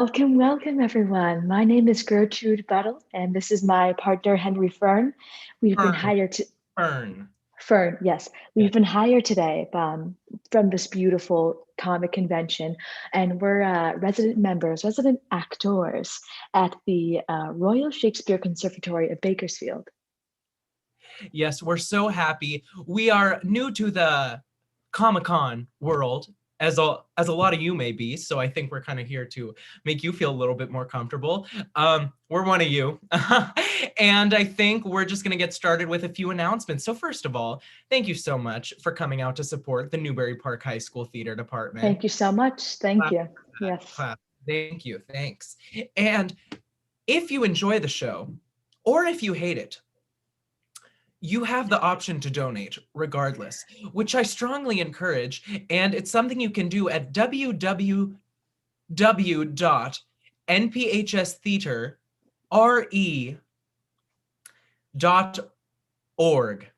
Welcome, welcome, everyone. My name is Gertrude Buttle, and this is my partner, Henry Fern. We've been Fern. hired to Fern. Fern, yes, Yeah. we've been hired today from this beautiful comic convention, and we're resident members, resident actors at the Royal Shakespeare Conservatory of Bakersfield. Yes, we're so happy. We are new to the Comic-Con world, as a lot of you may be. So I think we're kind of here to make you feel a little bit more comfortable. We're one of you. And I think we're just going to get started with a few announcements. So first of all, thank you so much for coming out to support the Newbury Park High School Theater Department. Thank you so much. Thank Clap you. for that. Yes. Clap. Thank you. Thanks. And if you enjoy the show, or if you hate it, you have the option to donate regardless, which I strongly encourage. And it's something you can do at www.nphstheaterre.org.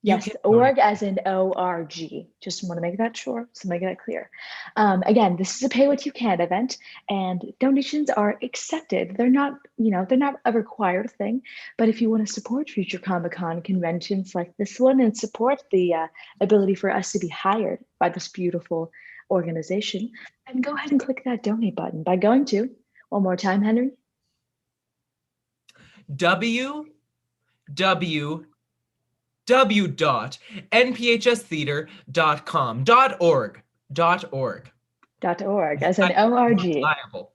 You Yes, can donate. org as in O-R-G. Just want to make that sure, so make that clear. Again, this is a pay what you can event, and donations are accepted. They're not, they're not a required thing, but if you want to support future Comic-Con conventions like this one and support the ability for us to be hired by this beautiful organization, then go ahead and click that donate button by going to, one more time, Henry. www.nphstheater.com. .org. .org. .org as in That's O-R-G. reliable.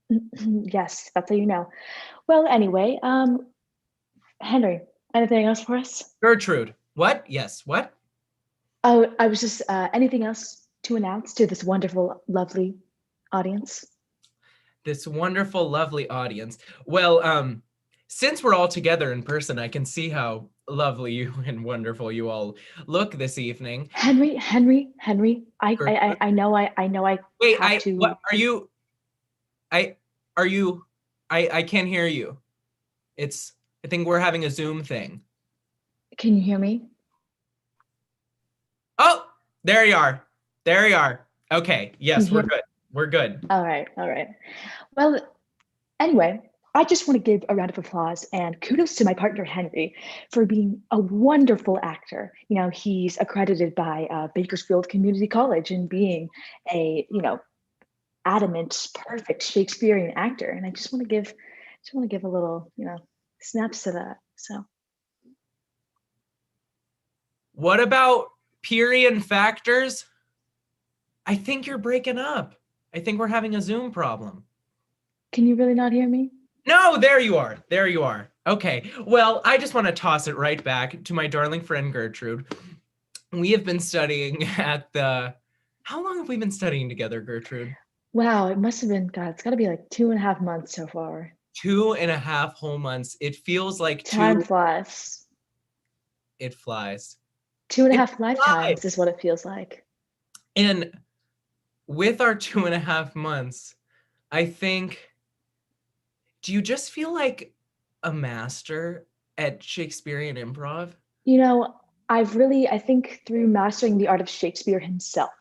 Yes, that's how you know. Well, anyway, Henry, anything else for us? Gertrude. What? Yes. What? Oh, I was just anything else to announce to this wonderful, lovely audience? This wonderful, lovely audience. Well, since we're all together in person, I can see how lovely you and wonderful you all look this evening. Henry, Gertrude. I know I Wait, have what to. are you? I are you? I can't hear you. It's. I think we're having a Zoom thing. Can you hear me? Oh, there you are. There you are. Okay. Can you Yes, we're hear? good. We're good. All right, all right. Well, anyway, I just want to give a round of applause and kudos to my partner Henry for being a wonderful actor. He's accredited by Bakersfield Community College and being a adamant, perfect Shakespearean actor. And I just want to give a little, snaps to that. So What about Pierian factors? I think you're breaking up. I think we're having a Zoom problem. can you really not hear me? No, there you are. There you are. Okay. Well, I just want to toss it right back to my darling friend Gertrude. We have been studying at the. How long have we been studying together, Gertrude? Wow, it must have been, God, it's got to be like 2.5 months so far. 2.5 whole months. It feels like Time two. flies. It flies. Two and a It half lifetimes is flies. what it feels like. And with our 2.5 months, I think, do you just feel like a master at Shakespearean improv? You know, I think through mastering the art of Shakespeare himself,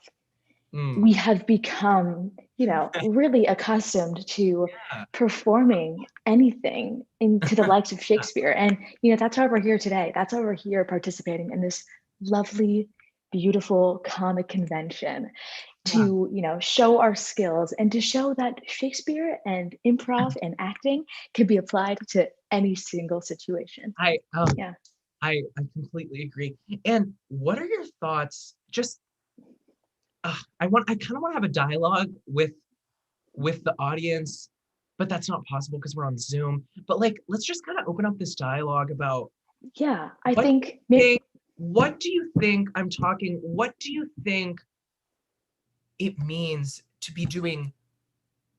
we Mm. have become, really accustomed to Yeah. performing anything into the likes of Shakespeare. And, that's why we're here today. That's why we're here participating in this lovely, beautiful comic convention Yeah. to, show our skills and to show that Shakespeare and improv and acting can be applied to any single situation. I um Yeah. I completely agree. And what are your thoughts? Just I kind of want to have a dialogue with the audience, but that's not possible because we're on Zoom. But like, let's just kind of open up this dialogue about Yeah. I what think do you think, what do you think I'm talking, what do you think it means to be doing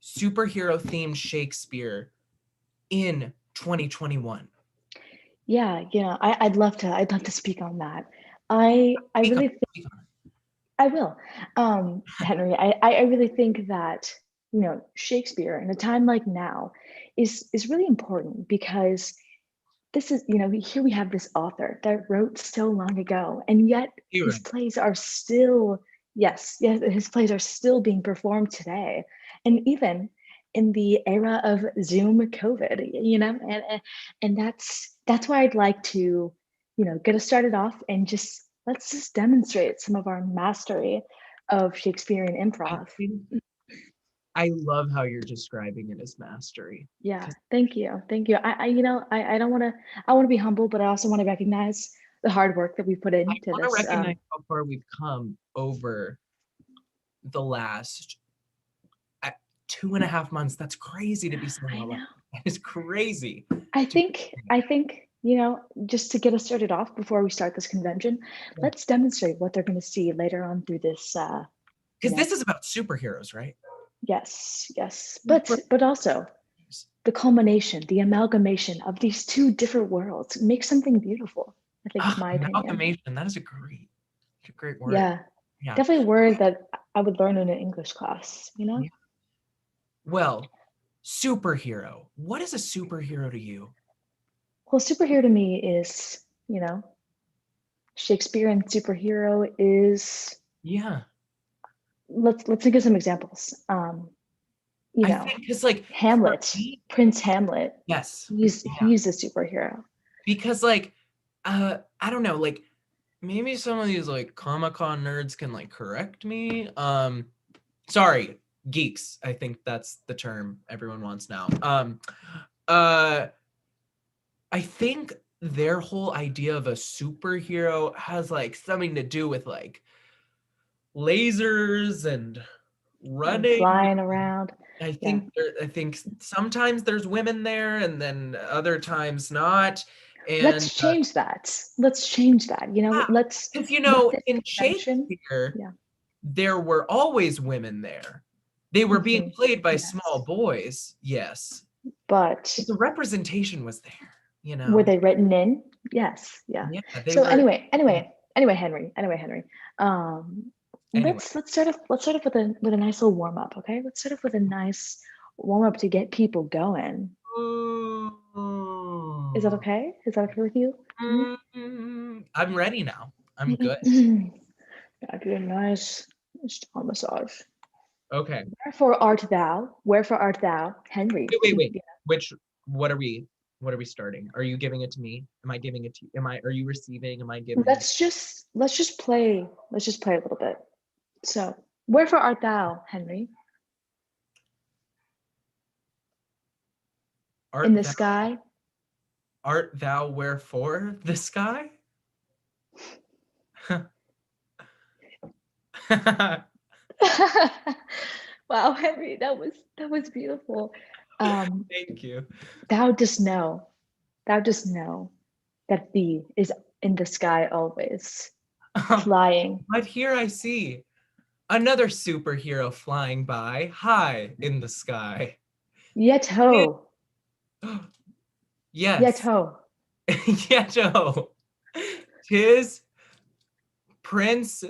superhero themed Shakespeare in 2021? I'd love to speak on that. I Speak on, really speak on. I will. Henry, I really think that, Shakespeare in a time like now is really important because this is, here we have this author that wrote so long ago, and yet You're his right. plays are still, yes, his plays are still being performed today. And even in the era of Zoom COVID, and that's why I'd like to, get us started off and let's just demonstrate some of our mastery of Shakespearean I improv. think I love how you're describing it as mastery. Yeah, 'Cause thank you. Thank you. I don't want to, I want to be humble, but I also want to recognize the hard work that we put I into want to this. recognize how far we've come over the last 2.5 months. That's crazy to be saying I out loud. know. That is crazy. I think, just to get us started off before we start this convention, let's demonstrate what they're going to see later on through this, you Because know, this is about superheroes, right? yes, yes. Super- But also the culmination, the amalgamation of these two different worlds makes something beautiful, I think, in my opinion. Amalgamation. That is a great word. Yeah, Yeah. definitely a word that I would learn in an English class, Yeah. Well, superhero. What is a superhero to you? Well, superhero to me is, Shakespearean superhero is, Yeah. let's think of some examples. You I know, think because like for Hamlet, me, Prince Hamlet, yes. Yeah. he's a superhero. Because like I don't know, like maybe some of these like Comic-Con nerds can like correct me. Sorry, geeks. I think that's the term everyone wants now. Uh I think their whole idea of a superhero has like something to do with like lasers and And running. flying around. Yeah. I think sometimes there's women there and then other times not. And Let's change that. Let's change that. because Let this in convention. Shakespeare, Yeah. there were always women there. They were being played by small Yes. boys, yes. But But the representation was there. were they written in? Yes. Yeah. Yeah, they So were. anyway, Henry. Um, Anyway. let's start off with a nice little warm up, okay? Let's start off with a nice warm up to get people going. Is that okay? Is that okay with you? I'm ready now. I'm good. I do a nice arm massage. Okay. Wherefore art thou? Wherefore art thou, Henry? Wait. Which what are we starting? Are you giving it to me? Am I giving it to you? Are you receiving? Am I giving? Let's just play a little bit. So, wherefore art thou, Henry? In Art the thou sky? art thou wherefore the sky? Wow, Henry, that was beautiful. Thank you. Thou dost know, that thee is in the sky always, flying. But here I see another superhero flying by high in the sky. Yet ho, yet Yes. ho. Yeah, Joe. Tis Prince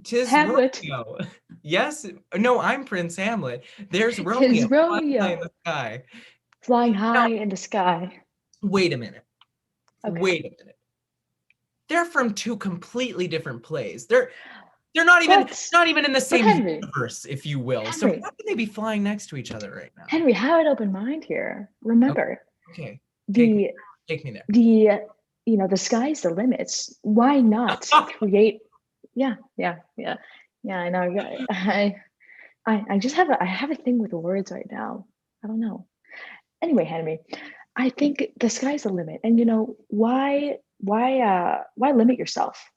Tis Hamlet, Romeo. Yes. No, I'm Prince Hamlet. There's Romeo tis flying high in Romeo, the sky. flying Now, high in the sky. wait a minute. Okay. Wait a minute. They're from two completely different plays. They're not even But, not even in the but same Henry, universe, if you will. So Henry, how can they be flying next to each other right now? Henry, have an open mind here. Okay, Remember, okay. the Take me there. the sky's the limits. Why not create? Yeah. I know. I just have a thing with words right now. I don't know. Anyway, Henry, I think the sky's the limit, and why limit yourself?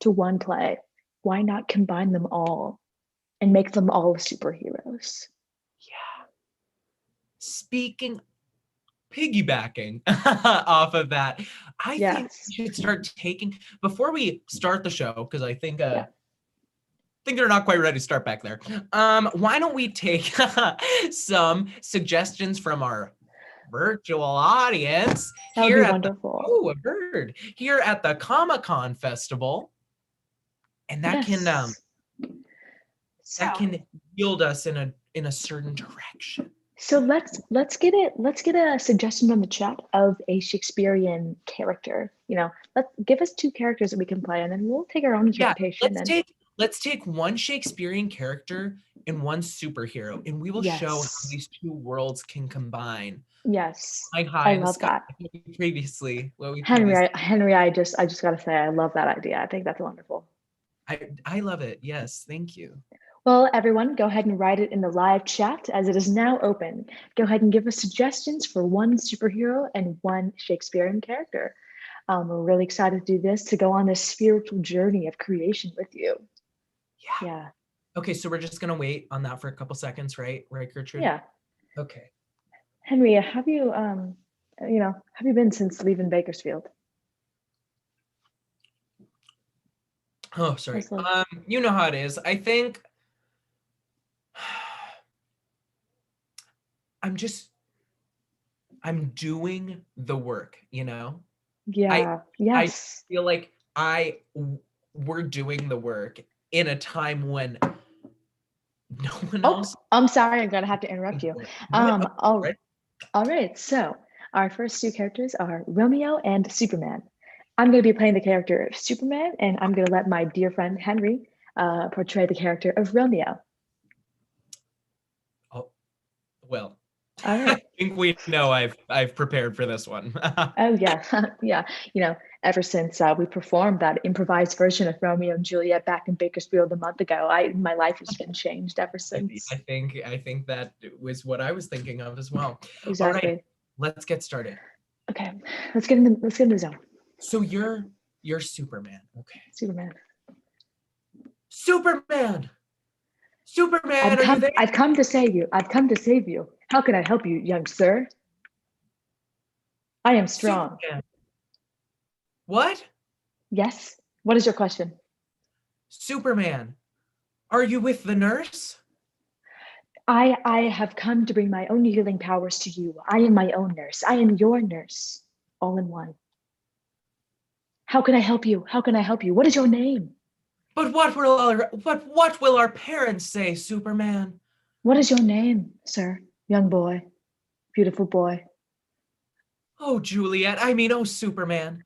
To one play. Why not combine them all and make them all superheroes? Yeah. Speaking piggybacking off of that, I think we Yes. should start taking before we start the show because I think Yeah. think they're not quite ready to start back there. Why don't we take some suggestions from our virtual audience That would here be at the wonderful. a bird here at the Comic-Con festival, and Yes. So, that can yield us in a certain direction. so let's get a suggestion from the chat of a Shakespearean character. Let's give us two characters that we can play, and then we'll take our own Yeah, interpretation. And let's take one Shakespearean character and one superhero, and we will show how Yes. these two worlds can combine. Yes. Like I high in the love sky, that. what we Henry, previously. Henry, I just gotta say, I love that idea. I think that's wonderful. I love it. Yes, thank you. Well, everyone, go ahead and write it in the live chat as it is now open. Go ahead and give us suggestions for one superhero and one Shakespearean character. We're really excited to do this, to go on this spiritual journey of creation with you. Yeah. Yeah. Okay, so we're just gonna wait on that for a couple seconds, right? Right, Gertrude? Yeah. Okay. Henry, have you been since leaving Bakersfield? Oh, sorry. How's life? You know how it is. I think I'm just I'm doing the work, you know? I Yeah. I Yes. feel like we're doing the work in a time when no one Oh, else I'm sorry. I'm gonna have to can interrupt you. do it. Do it. Okay, right? All right. So our first two characters are Romeo and Superman. I'm going to be playing the character of Superman, and I'm going to let my dear friend Henry portray the character of Romeo. Oh, well. All I right. think we know I've prepared for this one. Oh yeah, yeah. Ever since we performed that improvised version of Romeo and Juliet back in Bakersfield a month ago, my life has been changed ever since. I think that was what I was thinking of as well. All right, Exactly. let's get started. Okay, let's get in the zone. So you're Superman. Okay. Superman. Superman! I've Superman, are you come there? I've come to save you. I've come to save you. How can I help you, young sir? I am strong. Superman. What? Yes. What is your question? Superman. Are you with the nurse? I have come to bring my own healing powers to you. I am my own nurse. I am your nurse, all in one. How can I help you? How can I help you? What is your name? But what will our parents say, Superman? What is your name, sir? Young boy, beautiful boy. Oh, Juliet, I mean, oh, Superman.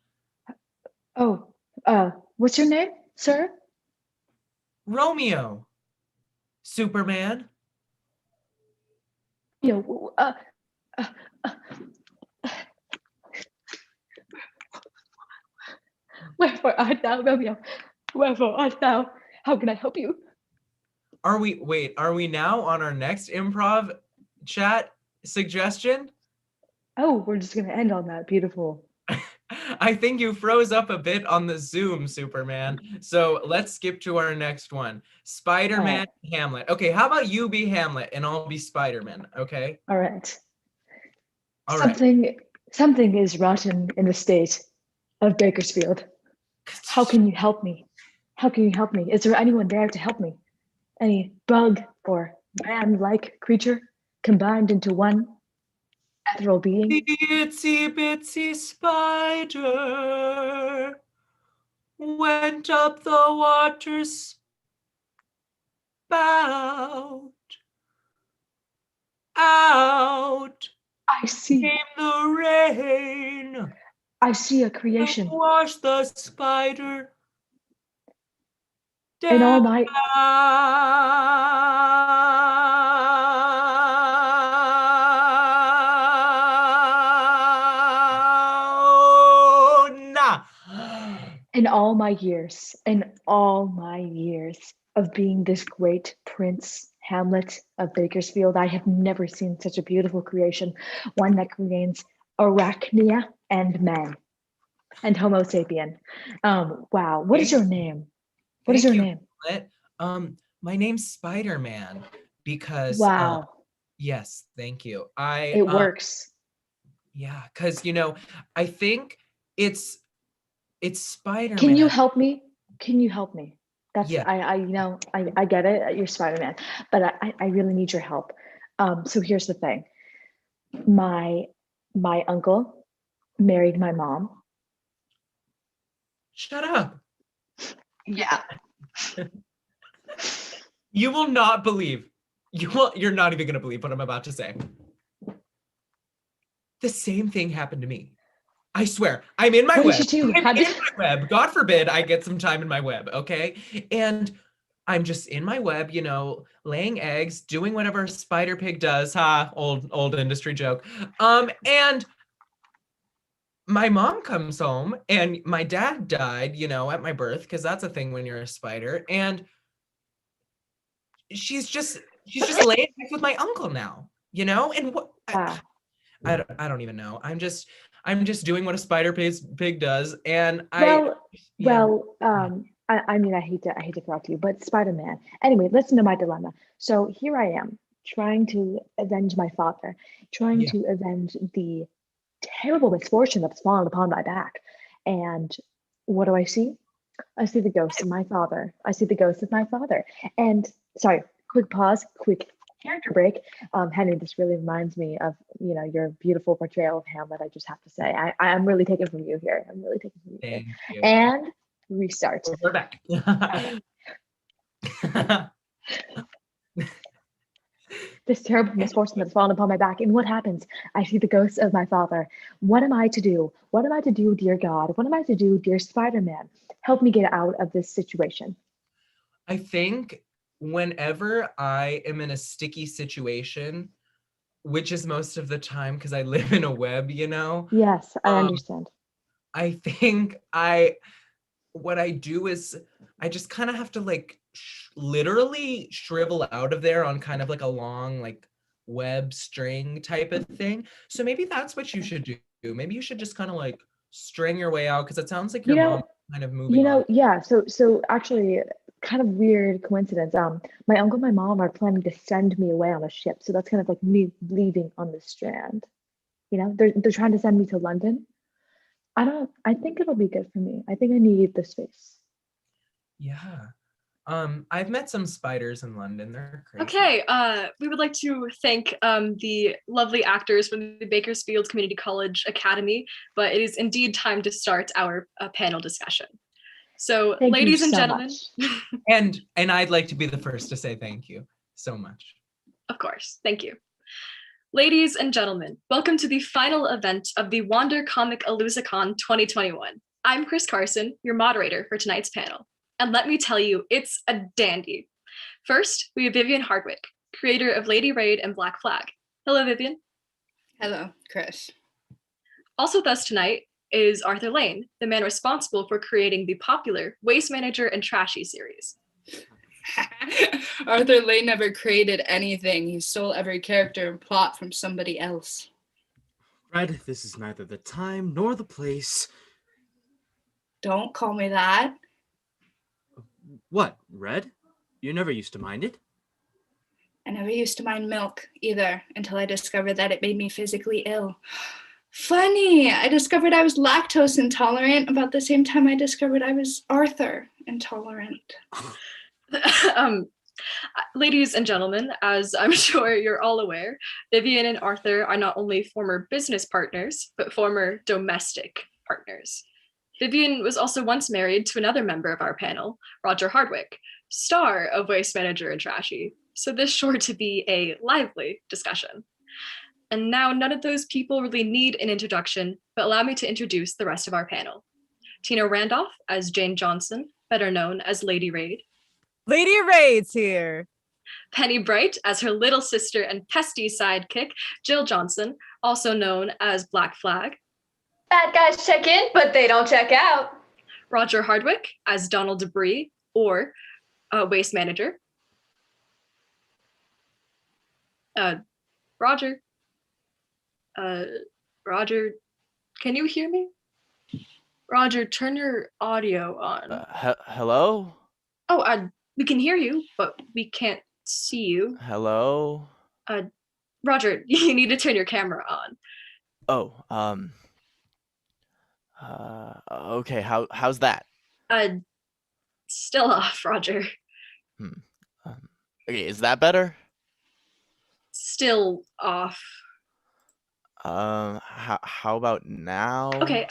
Oh, what's your name, sir? Romeo. Superman. You, uh, uh, wherefore art thou, Romeo? Wherefore art thou? How can I help you? Are we now on our next improv chat suggestion? Oh, we're just gonna end on that. Beautiful. I think you froze up a bit on the Zoom, Superman. So let's skip to our next one. All right, Spider-Man, Hamlet. Okay, how about you be Hamlet and I'll be Spider-Man, okay? all right. All right. Something is rotten in the state of Bakersfield. How can you help me? How can you help me? Is there anyone there to help me? Any bug or man-like creature combined into one ethereal being? Itsy bitsy spider went up the water spout. Out I see. came the rain I see a and creation washed the spider in all down. my in all my years of being this great prince Hamlet of Bakersfield, I have never seen such a beautiful creation, one that contains arachnia and man and Homo sapien. Wow. What is Thank, your name? What is thank your you, name? Hamlet. My name's Spider-Man because Wow. yes, thank you. I It works. yeah, because I think it's Can you Spider-Man. help me? Can you help me? That's Yeah. I get it. You're Spider-Man, but I really need your help. So here's the thing. My my uncle married my mom. Shut up. Yeah. You will not believe. You're not even gonna believe what I'm about to say. The same thing happened to me. I swear, I'm in my What did web. you do? I'm How in did my web. God forbid I get some time in my web, okay? And I'm just in my web, laying eggs, doing whatever a spider pig does. Ha, old industry joke. And my mom comes home and my dad died, at my birth, because that's a thing when you're a spider. And she's just laying eggs with my uncle now, And what Yeah. I don't even know. I'm just doing what a spider pig does, and Well, yeah. I mean, I hate to correct you, but Spider-Man. Anyway, listen to my dilemma. So here I am, trying to avenge my father, trying Yeah. to avenge the terrible misfortune that's fallen upon my back. And what do I see? I see the ghost of my father. I see the ghost of my father. And sorry, quick pause, quick character break. Henry, this really reminds me of your beautiful portrayal of Hamlet. I just have to say, I'm really taken from you here. I'm really taken from you here. Thank you. And restart. We're back. This terrible misfortune that's fallen upon my back. And what happens? I see the ghost of my father. What am I to do? What am I to do, dear God? What am I to do, dear Spider-Man? Help me get out of this situation. I think whenever I am in a sticky situation, which is most of the time because I live in a web, Yes, I um, understand. I think what I do is I just kind of have to like literally shrivel out of there on kind of like a long like web string type of thing. So maybe that's what you should do. Maybe you should just kind of like string your way out, because it sounds like You your mom know, kind of moving on. yeah. So actually, kind of weird coincidence. My uncle and my mom are planning to send me away on a ship, so that's kind of like me leaving on the strand. They're trying to send me to London. I think it'll be good for me. I think I need the space. Yeah. I've met some spiders in London. They're crazy. Okay, we would like to thank the lovely actors from the Bakersfield Community College Academy, but it is indeed time to start our panel discussion. So, Thank you ladies and so gentlemen, much. And I'd like to be the first to say thank you so much. of course, thank you. Ladies and gentlemen, welcome to the final event of the Wonder-Comic-Alooza-Con 2021. I'm Chris Carson, your moderator for tonight's panel. And let me tell you, it's a dandy. First, we have Vivian Hardwick, creator of Lady Raid and Black Flag. Hello, Vivian. Hello, Chris. Also with us tonight is Arthur Lane, the man responsible for creating the popular Waste Manager and Trashy series. Arthur Lane never created anything. He stole every character and plot from somebody else. Fred, this is neither the time nor the place. Don't call me that. What, Red? You never used to mind it? I never used to mind milk either until I discovered that it made me physically ill. Funny, I discovered I was lactose intolerant about the same time I discovered I was Arthur intolerant. Ladies and gentlemen, as I'm sure you're all aware, Vivian and Arthur are not only former business partners, but former domestic partners. Vivian was also once married to another member of our panel, Roger Hardwick, star of Waste Manager and Trashy. So this sure to be a lively discussion. And now none of those people really need an introduction, but allow me to introduce the rest of our panel. Tina Randolph as Jane Johnson, better known as Lady Raid. Lady Raid's here. Penny Bright as her little sister and pesty sidekick, Jill Johnson, also known as Black Flag. Bad guys check in, but they don't check out. Roger Hardwick as Donald Debris, or Waste Manager. Roger. Roger, can you hear me? Roger, turn your audio on. Hello? Oh, we can hear you, but we can't see you. Hello? Roger, you need to turn your camera on. Oh, okay, how's that? Still off, Roger. Okay, is that better? Still off. How about now? Okay,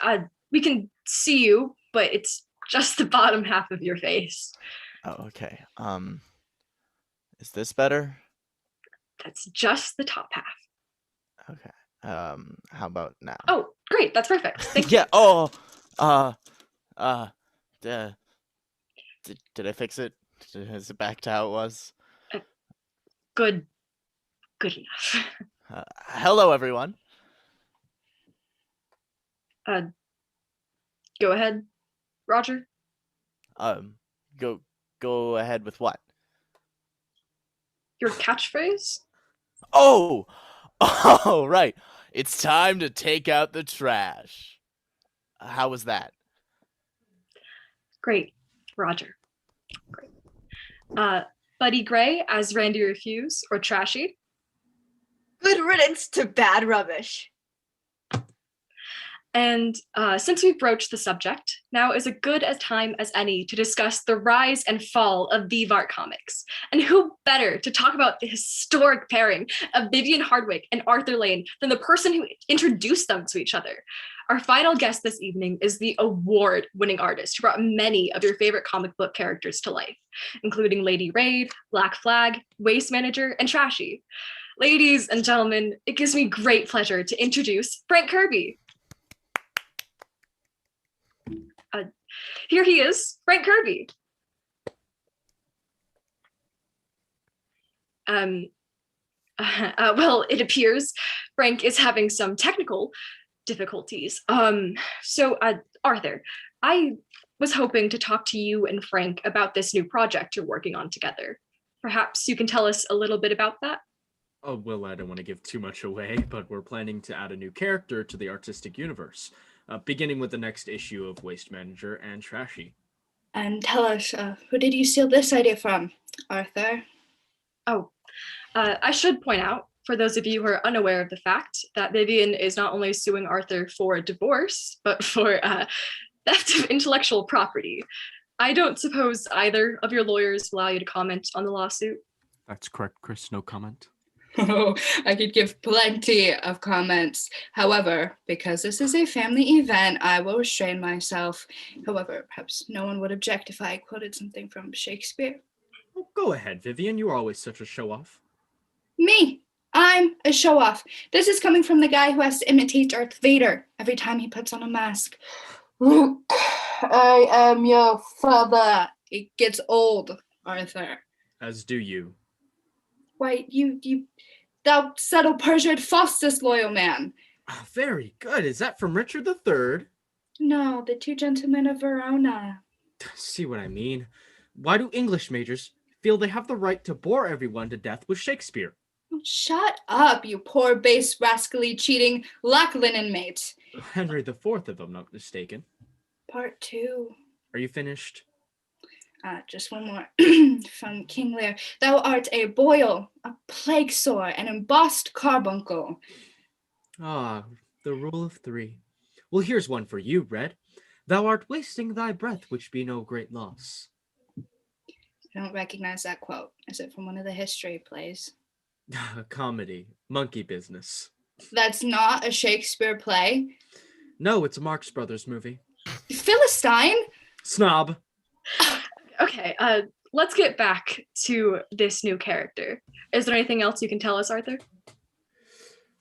we can see you, but it's just the bottom half of your face. Oh, okay. Is this better? That's just the top half. Okay. How about now? Oh, great, that's perfect. Thank you. Yeah, oh, did I fix it? Is it back to how it was? Good enough. Hello, everyone. Go ahead, Roger. Go ahead with what? Your catchphrase? Oh, oh, right. It's time to take out the trash. How was that? Great, Roger. Great. Buddy Gray as Randy Refuse or Trashy. Good riddance to bad rubbish. And since we've broached the subject, now is a good a time as any to discuss the rise and fall of Vivart Comics. And who better to talk about the historic pairing of Vivian Hardwick and Arthur Lane than the person who introduced them to each other? Our final guest this evening is the award-winning artist who brought many of your favorite comic book characters to life, including Lady Raid, Black Flag, Waste Manager, and Trashy. Ladies and gentlemen, it gives me great pleasure to introduce Frank Kirby. Here he is, Frank Kirby. Well, it appears Frank is having some technical difficulties. Arthur, I was hoping to talk to you and Frank about this new project you're working on together. Perhaps you can tell us a little bit about that? Oh, well, I don't want to give too much away, but we're planning to add a new character to the artistic universe, beginning with the next issue of Waste Manager and Trashy. And tell us, who did you steal this idea from, Arthur? Oh, I should point out, for those of you who are unaware of the fact, that Vivian is not only suing Arthur for divorce, but for theft of intellectual property. I don't suppose either of your lawyers allow you to comment on the lawsuit? That's correct, Chris. No comment. Oh, I could give plenty of comments. However, because this is a family event, I will restrain myself. However, perhaps no one would object if I quoted something from Shakespeare. Oh, go ahead, Vivian. You are always such a show-off. Me, I'm a show-off. This is coming from the guy who has to imitate Darth Vader every time he puts on a mask. Luke, I am your father. It gets old, Arthur. As do you. Why, thou subtle perjured false disloyal man. Oh, very good. Is that from Richard III? No, the two gentlemen of Verona. See what I mean? Why do English majors feel they have the right to bore everyone to death with Shakespeare? Oh, shut up, you poor, base, rascally, cheating, lack linen mate. Henry IV, if I'm not mistaken. Part 2. Are you finished? Just one more. From King Lear. Thou art a boil, a plague sore, an embossed carbuncle. Ah, the rule of 3. Well, here's one for you, Red. Thou art wasting thy breath, which be no great loss. I don't recognize that quote. Is it from one of the history plays? Comedy. Monkey business. That's not a Shakespeare play. No, it's a Marx Brothers movie. Philistine? Snob. Okay, let's get back to this new character. Is there anything else you can tell us, Arthur?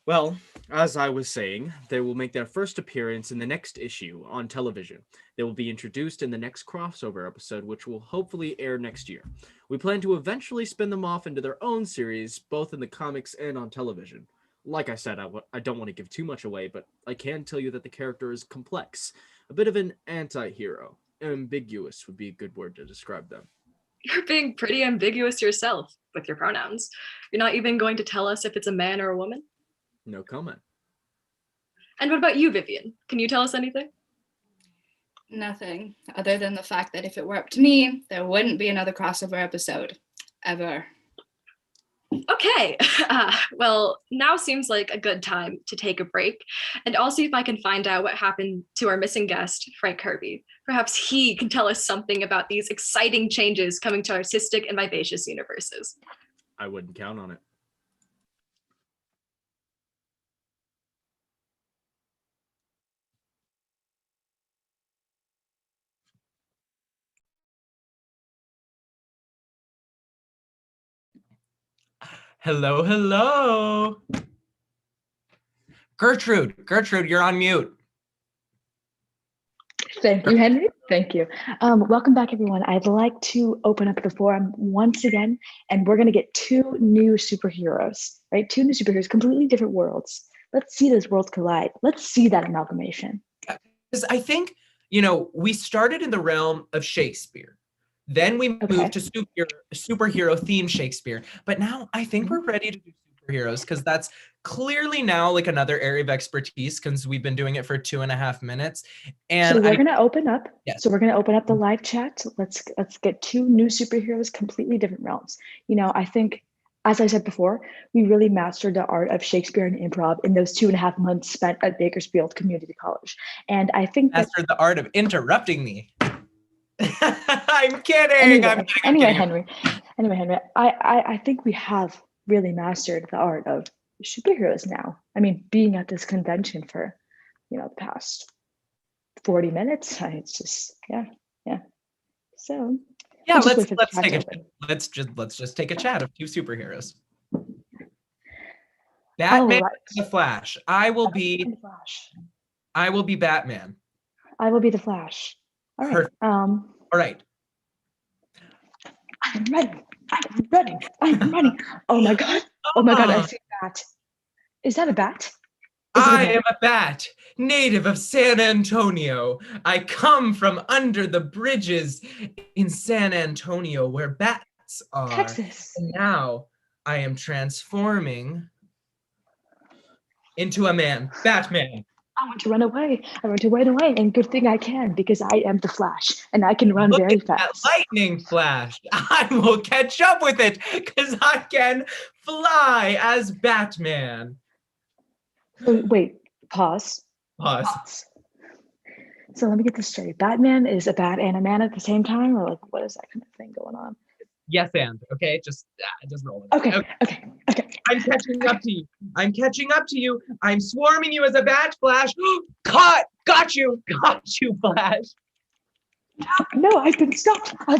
Well, as I was saying, they will make their first appearance in the next issue on television. They will be introduced in the next crossover episode, which will hopefully air next year. We plan to eventually spin them off into their own series, both in the comics and on television. Like I said, I don't want to give too much away, but I can tell you that the character is complex, a bit of an anti-hero. Ambiguous would be a good word to describe them. You're being pretty ambiguous yourself with your pronouns. You're not even going to tell us if it's a man or a woman? No comment. And what about you, Vivian? Can you tell us anything? Nothing, other than the fact that if it were up to me, there wouldn't be another crossover episode. Ever. Okay, well, now seems like a good time to take a break, and I'll see if I can find out what happened to our missing guest, Frank Kirby. Perhaps he can tell us something about these exciting changes coming to artistic and vivacious universes. I wouldn't count on it. Hello, hello. Gertrude, you're on mute. Thank you, Henry. Thank you. Welcome back, everyone. I'd like to open up the forum once again, and we're going to get two new superheroes, right? Two new superheroes, completely different worlds. Let's see those worlds collide. Let's see that amalgamation. Because I think, we started in the realm of Shakespeare. Then we moved to superhero themed Shakespeare. But now I think we're ready to do superheroes because that's clearly now like another area of expertise because we've been doing it for 2.5 minutes. And so we're going to open up. Yes. So we're going to open up the live chat. Let's get two new superheroes, completely different realms. I think, as I said before, we really mastered the art of Shakespeare and improv in those 2.5 months spent at Bakersfield Community College. And I think mastered the art of interrupting me. I'm kidding. Anyway, Henry, I think we have really mastered the art of superheroes now. I mean, being at this convention for, the past 40 minutes, it's just, yeah. So yeah, let's just take a chat of two superheroes. Batman and the Flash. I will be Batman. I will be the Flash. All right. All right. I'm ready. Oh my god. I see a bat. Is that a bat? I am a bat, native of San Antonio. I come from under the bridges in San Antonio where bats are. Texas. And now I am transforming into a man, Batman. I want to run away. And good thing I can because I am the Flash and I can run very fast. That lightning flash. I will catch up with it because I can fly as Batman. Wait, pause. So let me get this straight. Batman is a bat and a man at the same time, or like what is that kind of thing going on? Yes, and okay, just roll it. Okay. I'm catching up to you. I'm swarming you as a bat, Flash. Got you, Flash. No, I've been stopped by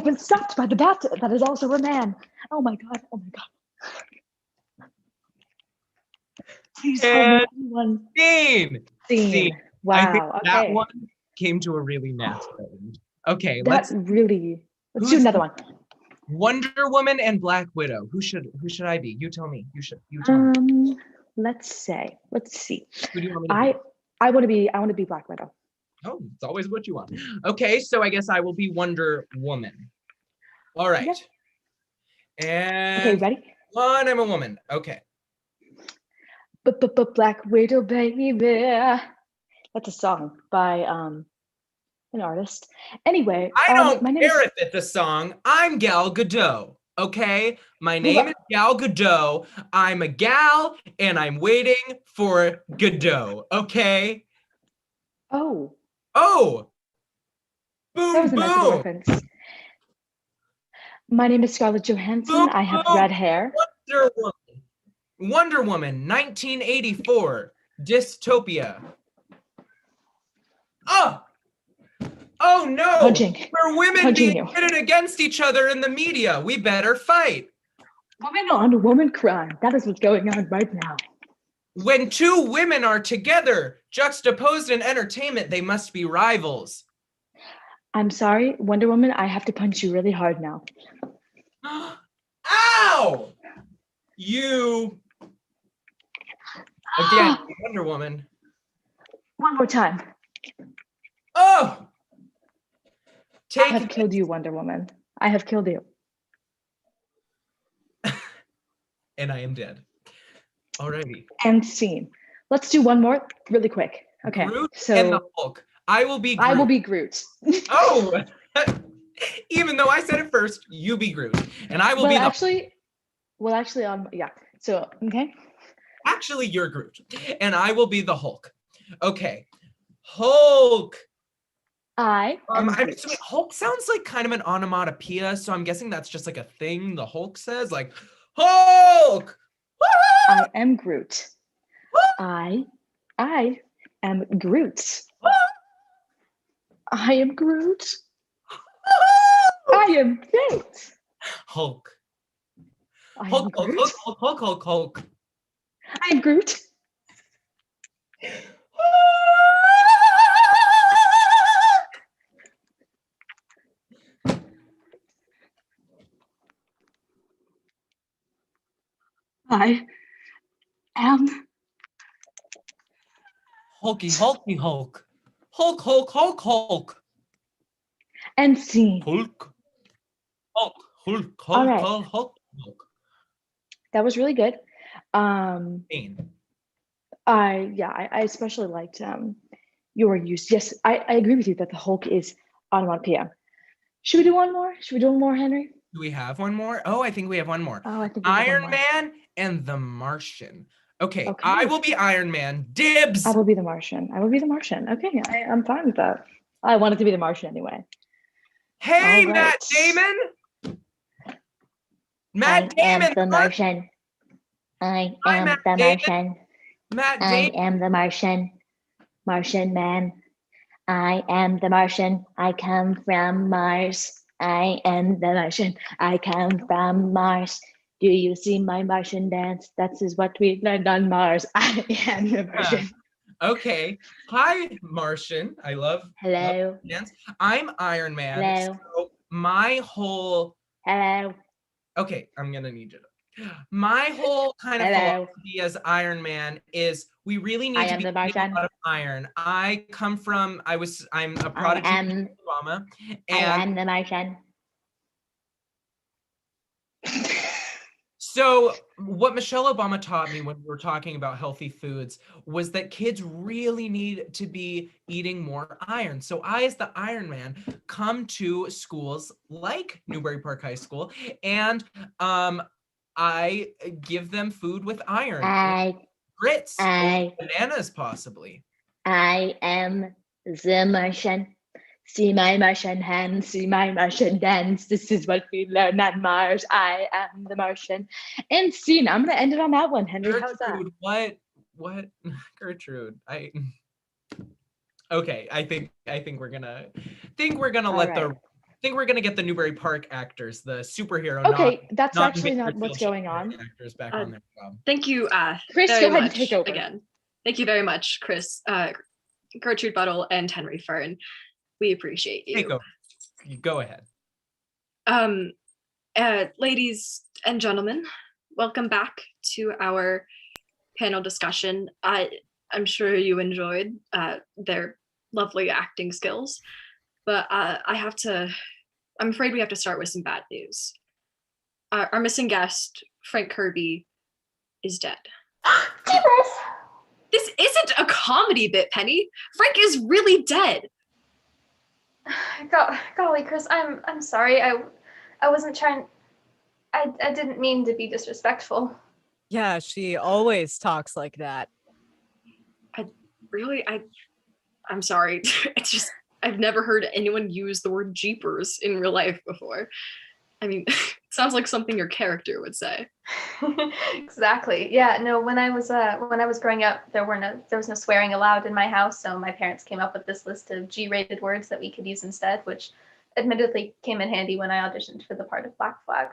the bat that is also a man. Oh my god. Please help me. One scene. Wow. I think that one came to a really nasty end. Okay, let's do another one. Wonder Woman and Black Widow. Who should I be? You tell me. You tell me. Let's see. Who do you want me to be? I want to be Black Widow. Oh, it's always what you want. Okay, so I guess I will be Wonder Woman. All right. Yep. And okay, ready? I'm a woman. Okay. Black Widow, baby. That's a song by an artist. Anyway, I don't care if it's a song. I'm Gal Gadot. Okay, my name is Gal Gadot. I'm a gal, and I'm waiting for Gadot. Okay. Oh. Boom, boom. Reference. My name is Scarlett Johansson. Boom, I have red hair. Wonder Woman, 1984, dystopia. Oh no! We're women being pitted against each other in the media. We better fight. Woman on woman crime. That is what's going on right now. When two women are together, juxtaposed in entertainment, they must be rivals. I'm sorry, Wonder Woman, I have to punch you really hard now. Ow! You. Again, Wonder Woman. One more time. Oh! I have killed you, Wonder Woman. I have killed you. And I am dead. Alrighty. End scene. Let's do one more really quick. Okay. Groot and the Hulk. I will be Groot. Oh! Even though I said it first, you be Groot. And I will be the yeah. So, okay. Actually, you're Groot. And I will be the Hulk. Okay. Hulk. I'm assuming Hulk sounds like kind of an onomatopoeia, so I'm guessing that's just like a thing the Hulk says, like Hulk. I am Groot. I am Groot. I am Groot. I am Groot. Hulk. Hulk. I am Groot. I am Hulky Hulk. Hulk. and scene. Hulk. All right. Hulk. That was really good. Um, Scene. I especially liked your use. Yes, I agree with you that the Hulk is onomatopoeia. Should we do one more? Should we do one more, Henry? Do we have one more? Oh, I think we have one more. Oh, I think we have one Iron more. Man and the Martian. Okay, Okay. I will be Iron Man. Dibs. I will be the Martian. Okay, I'm fine with that. I wanted to be the Martian anyway. Hey, All Matt right. Damon. I Matt am Damon. the Martian. I Hi, am Matt the Damon. Martian. Matt I Damon. am the Martian. Martian man. I am the Martian. I come from Mars. I am the Martian. I come from Mars. Do you see my Martian dance? That is what we learned on Mars. I am the Martian. Okay. Hi, Martian. I love Hello. dance. I'm Iron Man. Hello. So my whole Hello. okay, I'm gonna need you to. My whole kind of Hello. philosophy as Iron Man is we really need I to am be the eating a Martian. lot of iron. I'm a prodigy I of am. Obama, I and am the Martian. so what Michelle Obama taught me when we were talking about healthy foods was that kids really need to be eating more iron. So I, as the Iron Man, come to schools like Newbury Park High School, and I give them food with iron, grits, bananas possibly. I am the Martian. See my Martian hands, see my Martian dance. This is what we learn on Mars. I am the Martian. And scene. I'm gonna end it on that one, Henry. How's that? Gertrude, what? Gertrude, okay. I think we're gonna get the Newbury Park actors, the superhero. Okay, that's not actually not Bakersfield what's going on. Actors back on their job. Thank you, Chris, very go ahead and much take over. again. Thank you very much, Chris, Gertrude Buttle, and Henry Fern. We appreciate you. Take over. You go ahead. Ladies and gentlemen, welcome back to our panel discussion. I'm sure you enjoyed their lovely acting skills, but I'm afraid we have to start with some bad news. Our missing guest, Frank Kirby, is dead. This isn't a comedy bit, Penny. Frank is really dead. Golly, Chris, I'm sorry. I wasn't trying. I didn't mean to be disrespectful. Yeah, she always talks like that. I'm sorry. It's just I've never heard anyone use the word jeepers in real life before. I mean, it sounds like something your character would say. Exactly. Yeah. No. When I was growing up, there was no swearing allowed in my house, so my parents came up with this list of G-rated words that we could use instead, which admittedly came in handy when I auditioned for the part of Black Flag.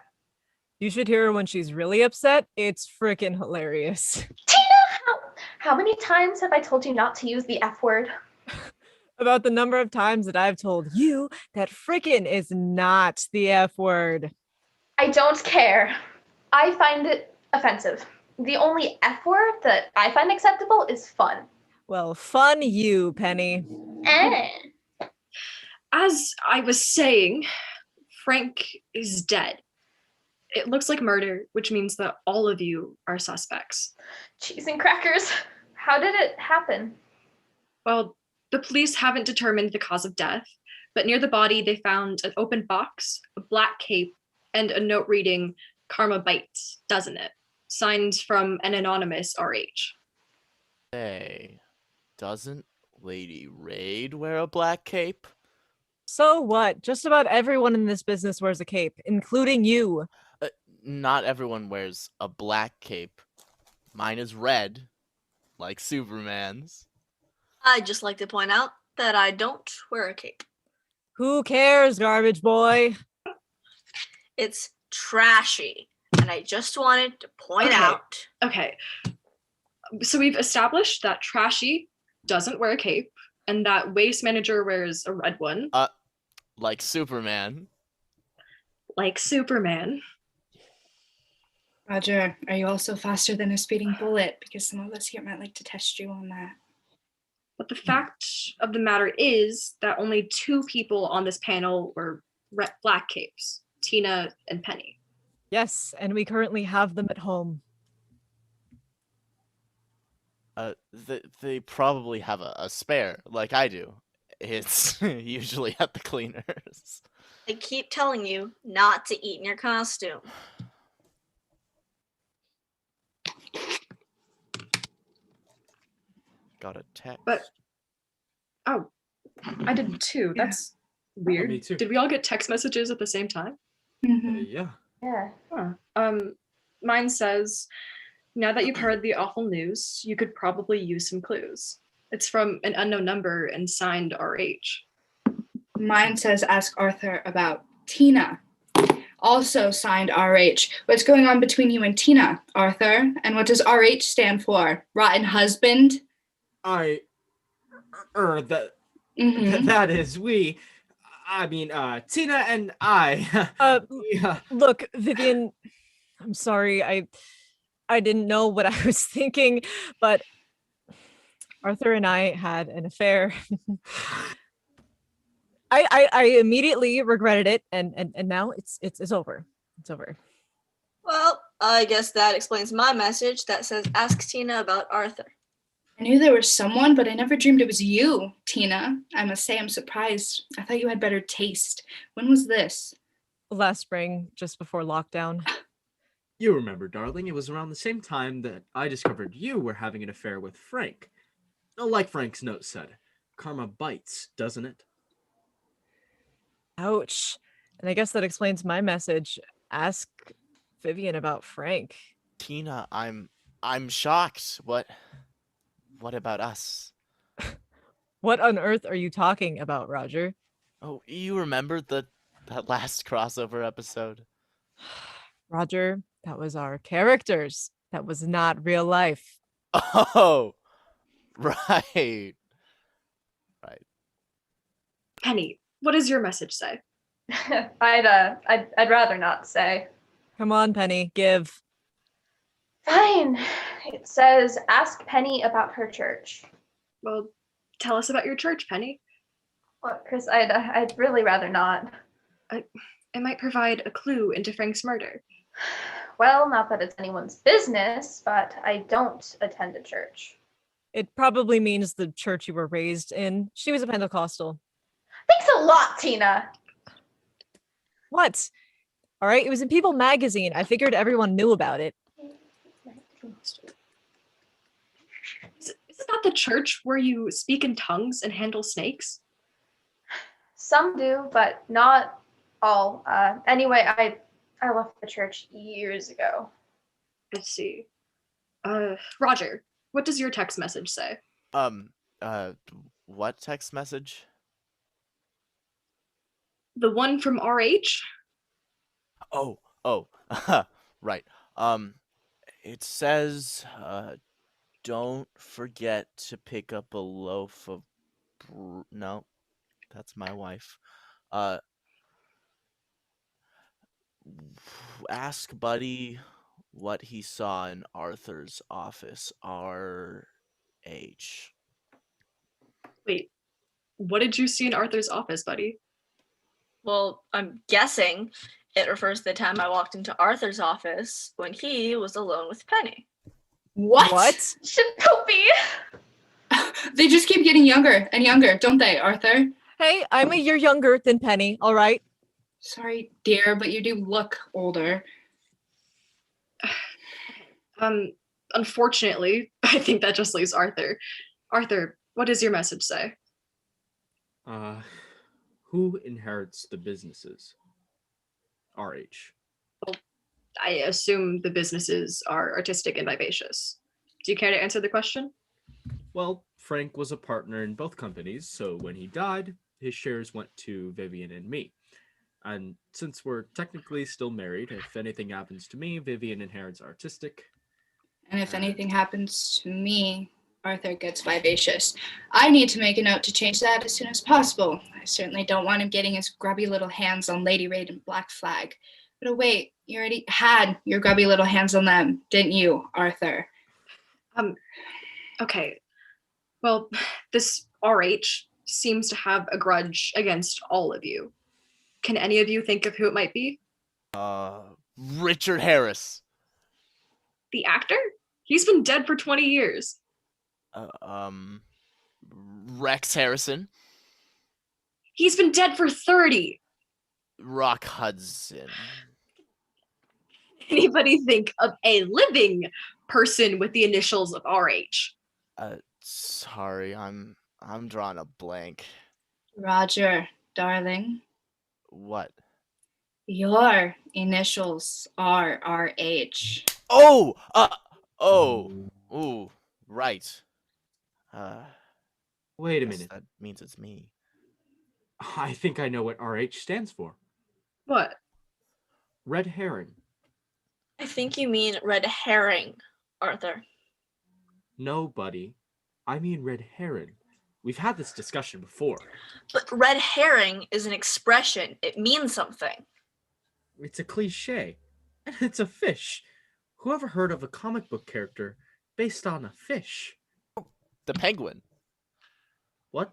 You should hear her when she's really upset. It's freaking hilarious. Tina, how many times have I told you not to use the F word? About the number of times that I've told you that freaking is not the F word. I don't care. I find it offensive. The only F word that I find acceptable is fun. Well, fun you, Penny. As I was saying, Frank is dead. It looks like murder, which means that all of you are suspects. Cheese and crackers. How did it happen? Well, the police haven't determined the cause of death, but near the body they found an open box, a black cape, and a note reading, "Karma bites, doesn't it?" Signed from an anonymous RH. Hey, doesn't Lady Raid wear a black cape? So what? Just about everyone in this business wears a cape, including you. Not everyone wears a black cape. Mine is red, like Superman's. I'd just like to point out that I don't wear a cape. Who cares, garbage boy? It's trashy, and I just wanted to point out. Okay. So we've established that Trashy doesn't wear a cape, and that Waste Manager wears a red one. Like Superman. Like Superman. Roger, are you also faster than a speeding bullet? Because some of us here might like to test you on that. But the fact of the matter is that only 2 people on this panel were black capes, Tina and Penny. Yes, and we currently have them at home. They probably have a spare, like I do. It's usually at the cleaners. I keep telling you not to eat in your costume. Got a text. But oh, I did too. Yeah. That's weird. me too. Did we all get text messages at the same time? Mhm. Yeah. Yeah. Huh. Mine says, now that you've heard the awful news, you could probably use some clues. It's from an unknown number and signed RH. Mine says ask Arthur about Tina. Also signed RH. What's going on between you and Tina, Arthur? And what does RH stand for? Rotten husband? That Mhm. that is Tina and I. Yeah. Look, Vivian, I'm sorry. I didn't know what I was thinking, but Arthur and I had an affair. I immediately regretted it, and now it's over. It's over. Well, I guess that explains my message that says ask Tina about Arthur. I knew there was someone, but I never dreamed it was you, Tina. I must say I'm surprised. I thought you had better taste. When was this? Last spring, just before lockdown. You remember, darling, it was around the same time that I discovered you were having an affair with Frank. Oh, like Frank's note said, karma bites, doesn't it? Ouch. And I guess that explains my message. Ask Vivian about Frank. Tina, I'm shocked. What about us? What on earth are you talking about, Roger? Oh, you remember that last crossover episode? Roger, that was our characters. That was not real life. Oh, right. Penny, what does your message say? I'd rather not say. Come on, Penny, give. Fine. It says ask Penny about her church. Well, tell us about your church, Penny. Well, Chris, I'd really rather not. It might provide a clue into Frank's murder. Well, not that it's anyone's business, but I don't attend a church. It probably means the church you were raised in. She was a Pentecostal. Thanks a lot, Tina. What? All right, it was in People magazine. I figured everyone knew about it. Is it not the church where you speak in tongues and handle snakes? Some do, but not all. Anyway, I left the church years ago. Let's see. Roger, what does your text message say? What text message? The one from RH? Oh, right. It says, don't forget to pick up a loaf of no, that's my wife. Ask Buddy what he saw in Arthur's office. RH. Wait, what did you see in Arthur's office, buddy? Well, I'm guessing it refers to the time I walked into Arthur's office when he was alone with Penny. What? Shinobi! They just keep getting younger and younger, don't they, Arthur? Hey, I'm a year younger than Penny, all right? Sorry, dear, but you do look older. Unfortunately, I think that just leaves Arthur. Arthur, what does your message say? Who inherits the businesses? RH. I assume the businesses are artistic and vivacious. Do you care to answer the question? Well, Frank was a partner in both companies, so when he died, his shares went to Vivian and me. And since we're technically still married, if anything happens to me, Vivian inherits artistic. And if anything happens to me, Arthur gets vivacious. I need to make a note to change that as soon as possible. I certainly don't want him getting his grubby little hands on Lady Raid and Black Flag. But wait, you already had your grubby little hands on them, didn't you, Arthur? Okay. Well, this RH seems to have a grudge against all of you. Can any of you think of who it might be? Richard Harris. The actor? He's been dead for 20 years. Rex Harrison. He's been dead for 30. Rock Hudson. Anybody think of a living person with the initials of RH? Sorry, I'm drawing a blank. Roger, darling. What? Your initials are RH. Oh! Ooh, right. Wait a Guess minute. that means it's me. I think I know what RH stands for. What? Red Heron. I think you mean red herring, Arthur. No, buddy. I mean Red Heron. We've had this discussion before. But red herring is an expression. It means something. It's a cliche. And it's a fish. Whoever heard of a comic book character based on a fish? The Penguin. What?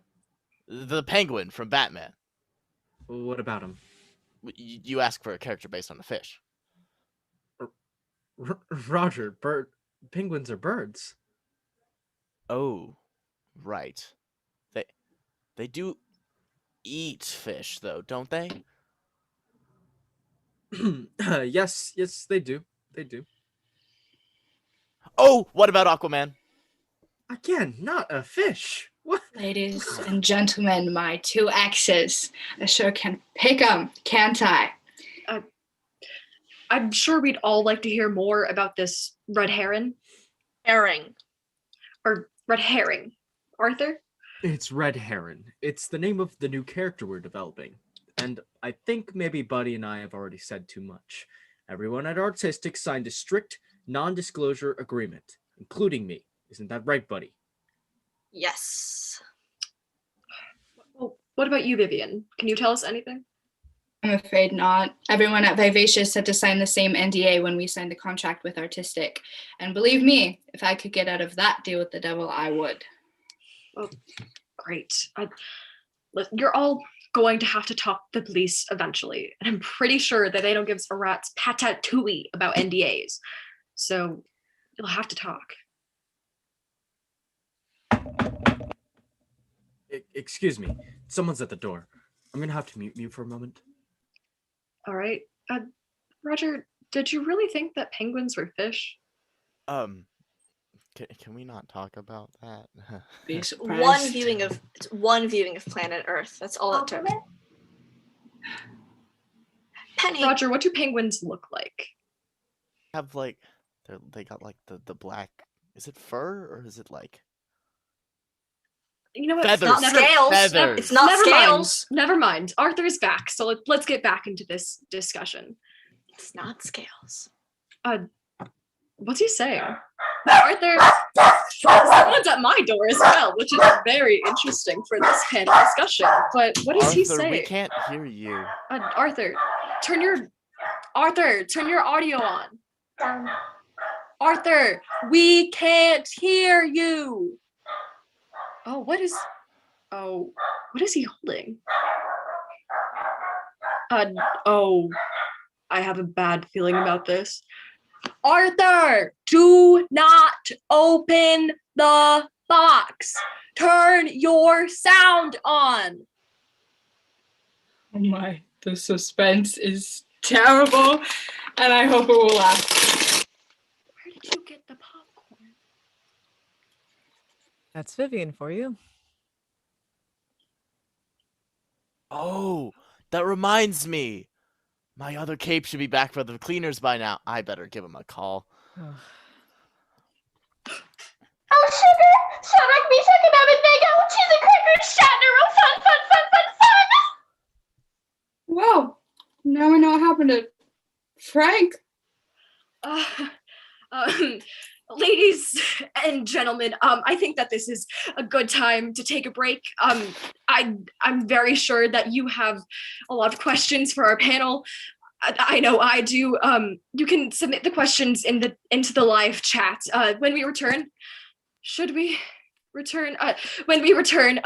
The Penguin from Batman. What about him? You ask for a character based on a fish. Roger, penguins are birds. Oh, right. They do eat fish, though, don't they? Yes, they do. They do. Oh, what about Aquaman? Again, not a fish. What? Ladies and gentlemen, my two exes. I sure can pick 'em, can't I? I'm sure we'd all like to hear more about this red heron. Herring. Or red herring. Arthur? It's Red Heron. It's the name of the new character we're developing. And I think maybe Buddy and I have already said too much. Everyone at Artistic signed a strict non-disclosure agreement, including me. Isn't that right, Buddy? Yes. Well, what about you, Vivian? Can you tell us anything? I'm afraid not. Everyone at Vivacious had to sign the same NDA when we signed the contract with Artistic. And believe me, if I could get out of that deal with the devil, I would. Oh, great. You're all going to have to talk to the police eventually. And I'm pretty sure that they don't give a rat's patatouille about NDAs. So you'll have to talk. Excuse me. Someone's at the door. I'm going to have to mute you for a moment. All right. Roger, did you really think that penguins were fish? Can we not talk about that? Be surprised. One viewing of Planet Earth. That's all it took. Penny. Roger, what do penguins look like? Have like they got like the black. Is it fur or is it like? You know what? Feathers. It's not scales. Feathers. It's not Never scales. Mind. Never mind. Arthur's back, so let's get back into this discussion. It's not scales. What's he saying? Arthur, someone's at my door as well, which is very interesting for this panel discussion. But what does he say? We can't hear you. Arthur, turn your audio on. Arthur, we can't hear you. What is he holding? I have a bad feeling about this. Arthur, do not open the box. Turn your sound on. Oh my, the suspense is terrible, and I hope it will last. Where did you get the popcorn? That's Vivian for you. Oh, that reminds me. My other cape should be back for the cleaners by now. I better give him a call. Oh, sugar! Sonic me second Abednego! Cheese and crackers! Shatner! Oh, fun, fun, fun, fun, fun! Wow, now I know what happened to Frank. Ladies and gentlemen, I think that this is a good time to take a break. I'm very sure that you have a lot of questions for our panel. I know I do. You can submit the questions into the live chat. When we return, should we return? When we return,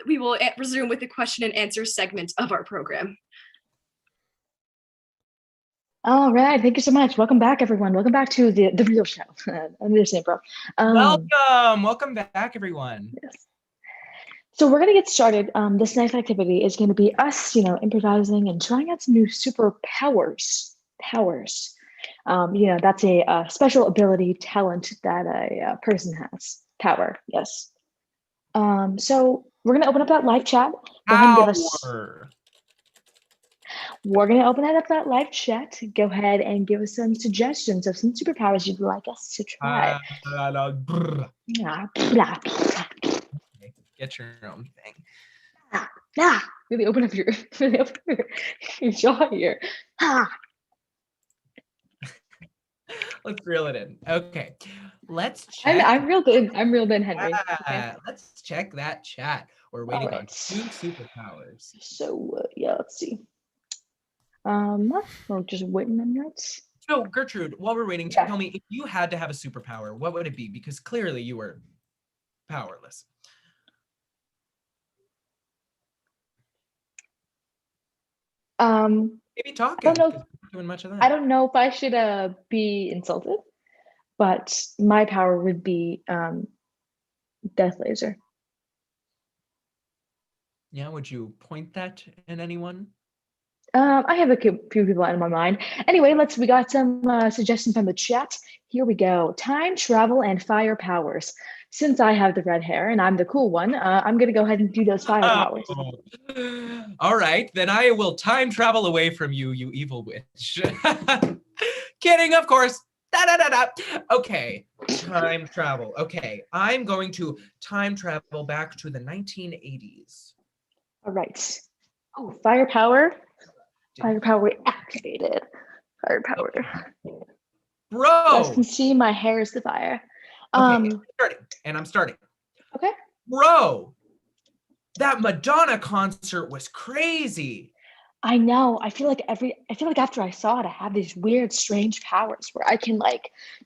we will resume with the question and answer segment of our program. All right, thank you so much. Welcome back, everyone. Welcome back to the real show. I'm just saying, bro. Welcome back, everyone. Yes. So we're gonna get started. This next activity is gonna be us, improvising and trying out some new superpowers. That's a special ability, talent that a person has. Power, yes. So we're gonna open up that live chat. Go ahead and give us. We're going to open that live chat. Go ahead and give us some suggestions of some superpowers you'd like us to try. Get your own thing. Really open up your jaw here. Let's reel it in. Okay, let's check. I'm reeled in. Henry. Okay. Let's check that chat. We're waiting on 2 superpowers. So let's see. We're just waiting on that. So Gertrude, while we're waiting, tell me, if you had to have a superpower, what would it be? Because clearly you were powerless. Maybe talking. I don't know. Doing much of that. I don't know if I should be insulted, but my power would be death laser. Yeah, would you point that at anyone? I have a few people in my mind. Anyway, we got some suggestions from the chat. Here we go. Time travel and fire powers. Since I have the red hair and I'm the cool one, I'm going to go ahead and do those fire powers. All right, then I will time travel away from you, you evil witch. Kidding, of course. Okay, time travel. Okay, I'm going to time travel back to the 1980s. All right. Oh, fire power. Fire power activated. Fire power. Bro! You guys can see my hair is the fire. Okay, I'm starting. Okay. Bro! That Madonna concert was crazy. I know. I feel like after I saw it, I have these weird, strange powers where I can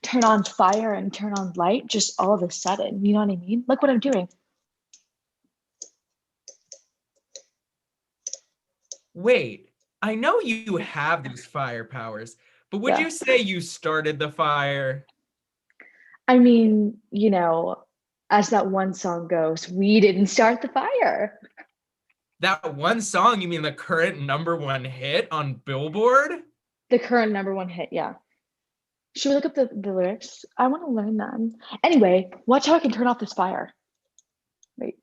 turn on fire and turn on light just all of a sudden. You know what I mean? Look what I'm doing. Wait. I know you have these fire powers, but would you say you started the fire? I mean, as that one song goes, we didn't start the fire. That one song, you mean the current #1 hit on Billboard? The current #1 hit, yeah. Should we look up the lyrics? I want to learn them. Anyway, watch how I can turn off this fire. Wait.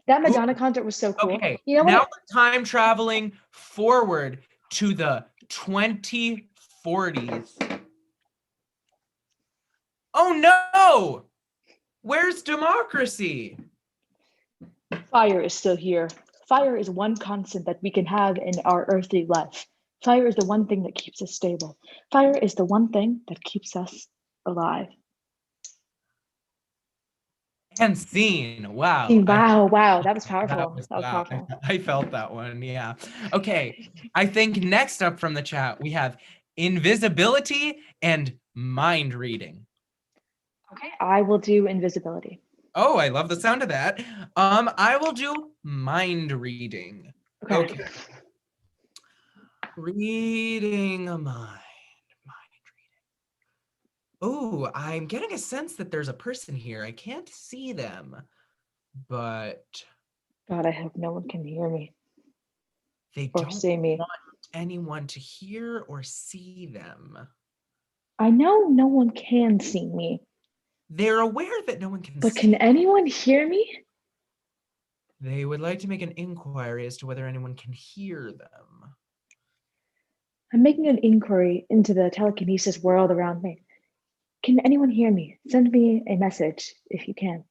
That Madonna concert was so cool. Okay, now we're time traveling forward to the 2040s. Oh no! Where's democracy? Fire is still here. Fire is one constant that we can have in our earthly life. Fire is the one thing that keeps us stable. Fire is the one thing that keeps us alive. And scene. Wow. Wow. That was powerful. That was powerful. I felt that one. Yeah. Okay. I think next up from the chat, we have invisibility and mind reading. Okay. I will do invisibility. Oh, I love the sound of that. I will do mind reading. Okay. Reading a mind. Oh, I'm getting a sense that there's a person here. I can't see them, but God, I hope no one can hear me. They don't see me. Want anyone to hear or see them. I know no one can see me. They're aware that no one can see. But can anyone hear me? They would like to make an inquiry as to whether anyone can hear them. I'm making an inquiry into the telekinesis world around me. Can anyone hear me? Send me a message if you can.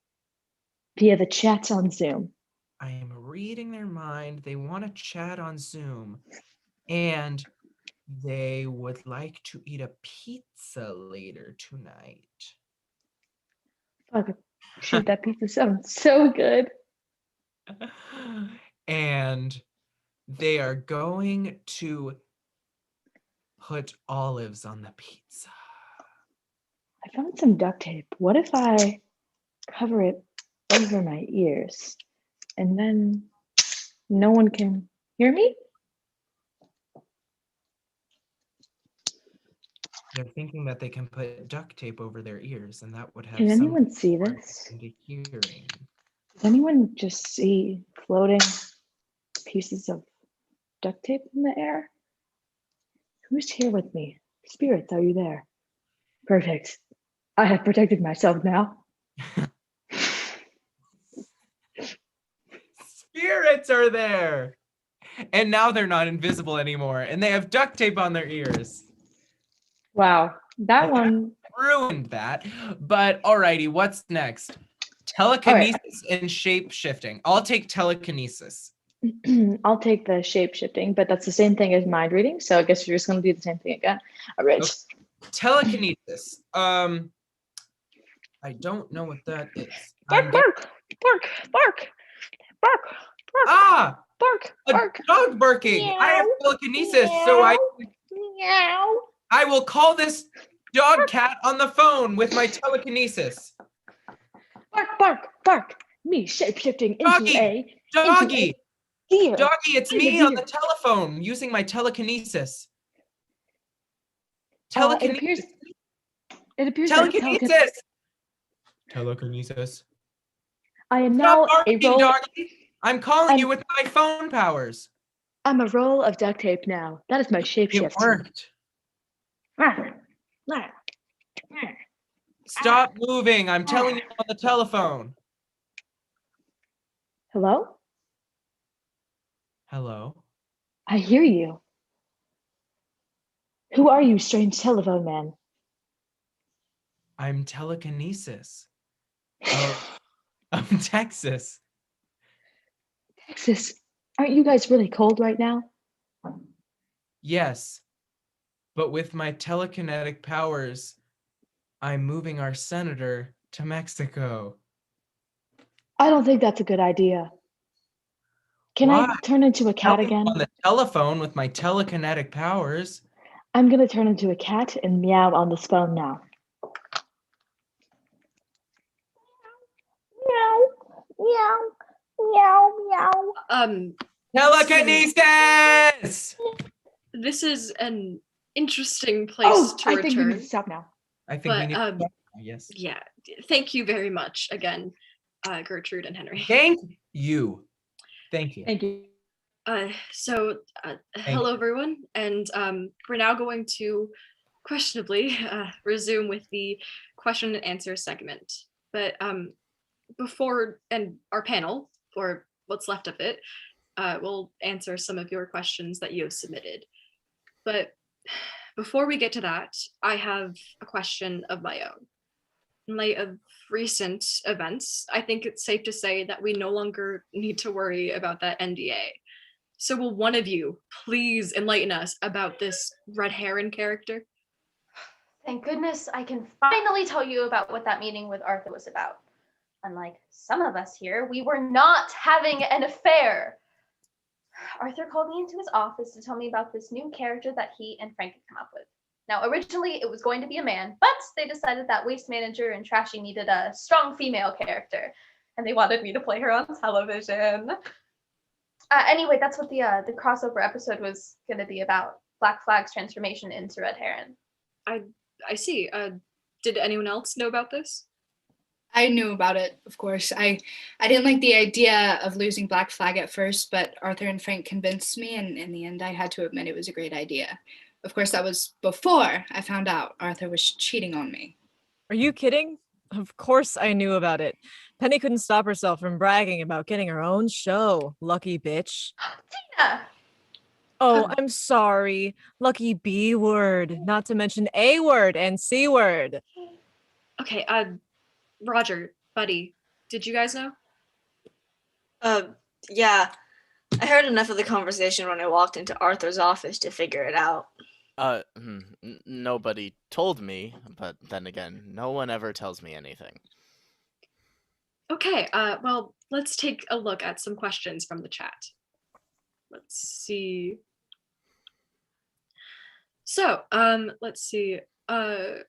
Via the chat on Zoom. I am reading their mind. They want to chat on Zoom. And they would like to eat a pizza later tonight. Fuck, shoot, that pizza sounds so good. And they are going to put olives on the pizza. I found some duct tape. What if I cover it over my ears and then no one can hear me? They're thinking that they can put duct tape over their ears and that would have Can anyone something see more this? into hearing. Does anyone just see floating pieces of duct tape in the air? Who's here with me? Spirits, are you there? Perfect. I have protected myself now. Spirits are there! And now they're not invisible anymore and they have duct tape on their ears. Wow, that Okay. one. Ruined that. But alrighty, what's next? Telekinesis and shape shifting. I'll take telekinesis. I'll take the shape shifting, but that's the same thing as mind reading. So I guess you're just going to do the same thing again. All right. Okay. Telekinesis. I don't know what that is. Bark, bark, bark, bark, bark, bark, Ah, bark, a bark. dog barking. I have Meow, telekinesis, so meow. I will call this dog cat on the phone with my telekinesis. Bark, bark, bark. Me shape shifting into Doggy, doggy, deer. doggy. It's I'm a me on deer. the telephone using my telekinesis. It appears. Telekinesis. It appears that Telekinesis. Telekinesis. I am Stop now a barking, roll. doggy. I'm calling you with my phone powers. I'm a roll of duct tape now. That is my shape It shift. worked. Stop moving. I'm telling you on the telephone. Hello? Hello. I hear you. Who are you, strange telephone man? I'm telekinesis. Of Texas. Texas, aren't you guys really cold right now? Yes. But with my telekinetic powers, I'm moving our senator to Mexico. I don't think that's a good idea. Can Why? I turn into a cat Telling you again? on the telephone with my telekinetic powers. I'm gonna turn into a cat and meow on this phone now. Meow, meow, meow, meow. Telekinesis! This is an interesting place to I return. think we need to stop now. I think we But need to stop now, yes. yeah, thank you very much again, Gertrude and Henry. Thank you. Thank you. Thank you. Hello everyone, and we're now going to questionably resume with the question and answer segment. But before, and our panel, or what's left of it, will answer some of your questions that you have submitted. But before we get to that, I have a question of my own. In light of recent events, I think it's safe to say that we no longer need to worry about that NDA. So will one of you please enlighten us about this Red Heron character? Thank goodness I can finally tell you about what that meeting with Arthur was about. Unlike some of us here, we were not having an affair. Arthur called me into his office to tell me about this new character that he and Frank had come up with. Now, originally it was going to be a man, but they decided that Waste Manager and Trashy needed a strong female character, and they wanted me to play her on television. Anyway, that's what the crossover episode was going to be about. Black Flag's transformation into Red Heron. I see. Did anyone else know about this? I knew about it, of course. I didn't like the idea of losing Black Flag at first, but Arthur and Frank convinced me, and in the end I had to admit it was a great idea. Of course, that was before I found out Arthur was cheating on me. Are you kidding? Of course I knew about it. Penny couldn't stop herself from bragging about getting her own show. Lucky bitch. Tina! Oh, I'm sorry. Lucky B word, not to mention A word and C word. Okay, Roger, buddy, did you guys know? Yeah. I heard enough of the conversation when I walked into Arthur's office to figure it out. Nobody told me, but then again, no one ever tells me anything. Okay, well, let's take a look at some questions from the chat. let's see. So, let's see. All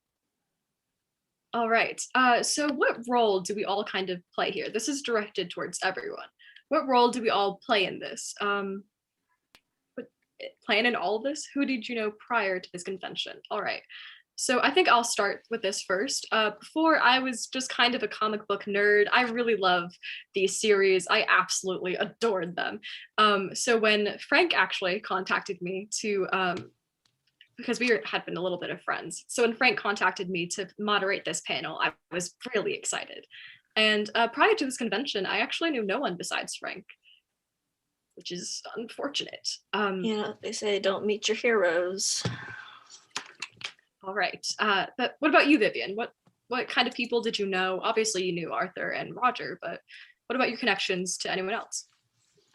right. So what role do we all kind of play here? This is directed towards everyone. What role do we all play in this? Playing in all of this? Who did you know prior to this convention? All right. So I think I'll start with this first. Before, I was just kind of a comic book nerd. I really love these series. I absolutely adored them. So when Frank actually contacted me to, because we had been a little bit of friends. So when Frank contacted me to moderate this panel, I was really excited. And prior to this convention, I actually knew no one besides Frank, which is unfortunate. They say don't meet your heroes. All right. But what about you, Vivian? What kind of people did you know? Obviously, you knew Arthur and Roger, but what about your connections to anyone else?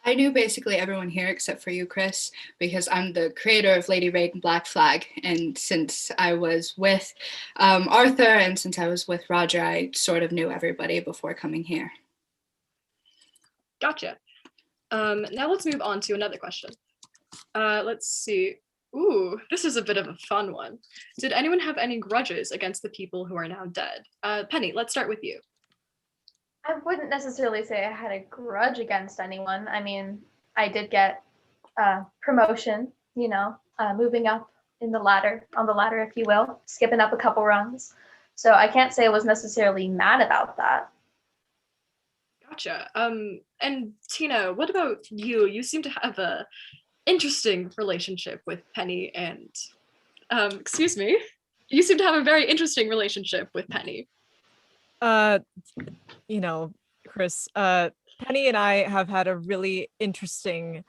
I knew basically everyone here except for you, Chris, because I'm the creator of Lady Raid and Black Flag. And since I was with Arthur and since I was with Roger, I sort of knew everybody before coming here. Gotcha. Now let's move on to another question. Let's see. Ooh, this is a bit of a fun one. Did anyone have any grudges against the people who are now dead? Penny, let's start with you. I wouldn't necessarily say I had a grudge against anyone. I mean, I did get promotion, moving up on the ladder, if you will, skipping up a couple rungs. So I can't say I was necessarily mad about that. Gotcha. And Tina, what about you? You seem to have a interesting relationship with Penny and, excuse me, you seem to have a very interesting relationship with Penny. Chris, Penny and I have had a really interesting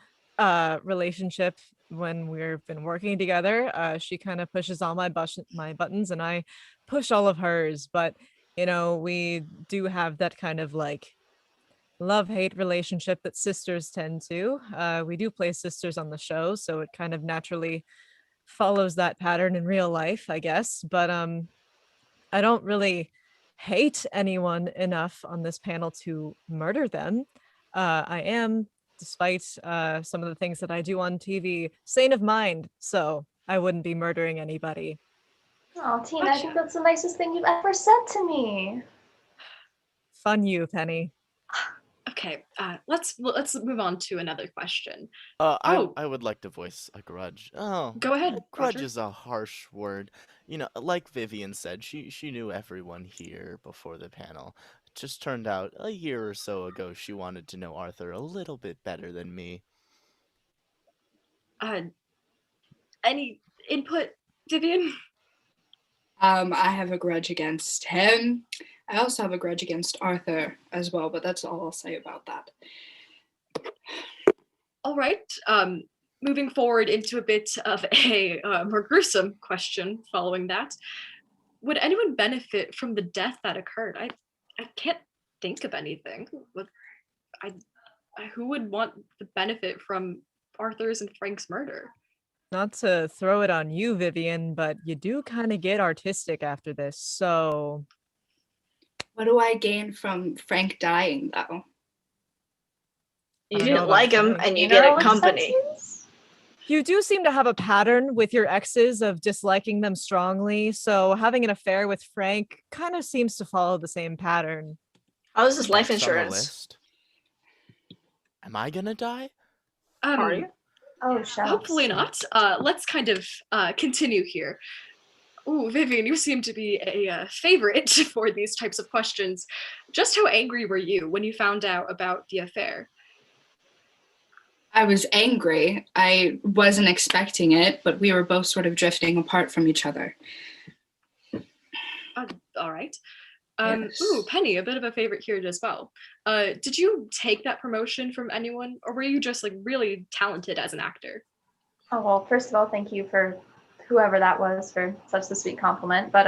relationship when we've been working together. She kind of pushes all my buttons and I push all of hers, but we do have that kind of like love-hate relationship that sisters tend to. We do play sisters on the show, so it kind of naturally follows that pattern in real life, I guess. But I don't really hate anyone enough on this panel to murder them. I am, despite some of the things that I do on TV, sane of mind, so I wouldn't be murdering anybody. Oh, Tina, I think that's the nicest thing you've ever said to me. Fun you, Penny. Okay, let's move on to another question. I would like to voice a grudge. Oh, go ahead. Grudge Roger. is a harsh word. Like Vivian said, she knew everyone here before the panel. It just turned out a year or so ago she wanted to know Arthur a little bit better than me. Any input, Vivian? I have a grudge against him. I also have a grudge against Arthur as well, but that's all I'll say about that. All right. Moving forward into a bit of a more gruesome question following that. Would anyone benefit from the death that occurred? I can't think of anything. Who would want the benefit from Arthur's and Frank's murder? Not to throw it on you, Vivian, but you do kind of get artistic after this, so... What do I gain from Frank dying, though? You didn't like him, and you get a company. You do seem to have a pattern with your exes of disliking them strongly, so having an affair with Frank kind of seems to follow the same pattern. How is his life Next on the insurance? list. Am I gonna die? Are you? Oh, shucks. Hopefully not. Let's kind of continue here. Ooh, Vivian, you seem to be a favorite for these types of questions. Just how angry were you when you found out about the affair? I was angry. I wasn't expecting it, but we were both sort of drifting apart from each other. All right. Yes. Ooh, Penny, a bit of a favorite here as well. Did you take that promotion from anyone, or were you just like really talented as an actor? Oh, well, first of all, thank you for whoever that was for such a sweet compliment. But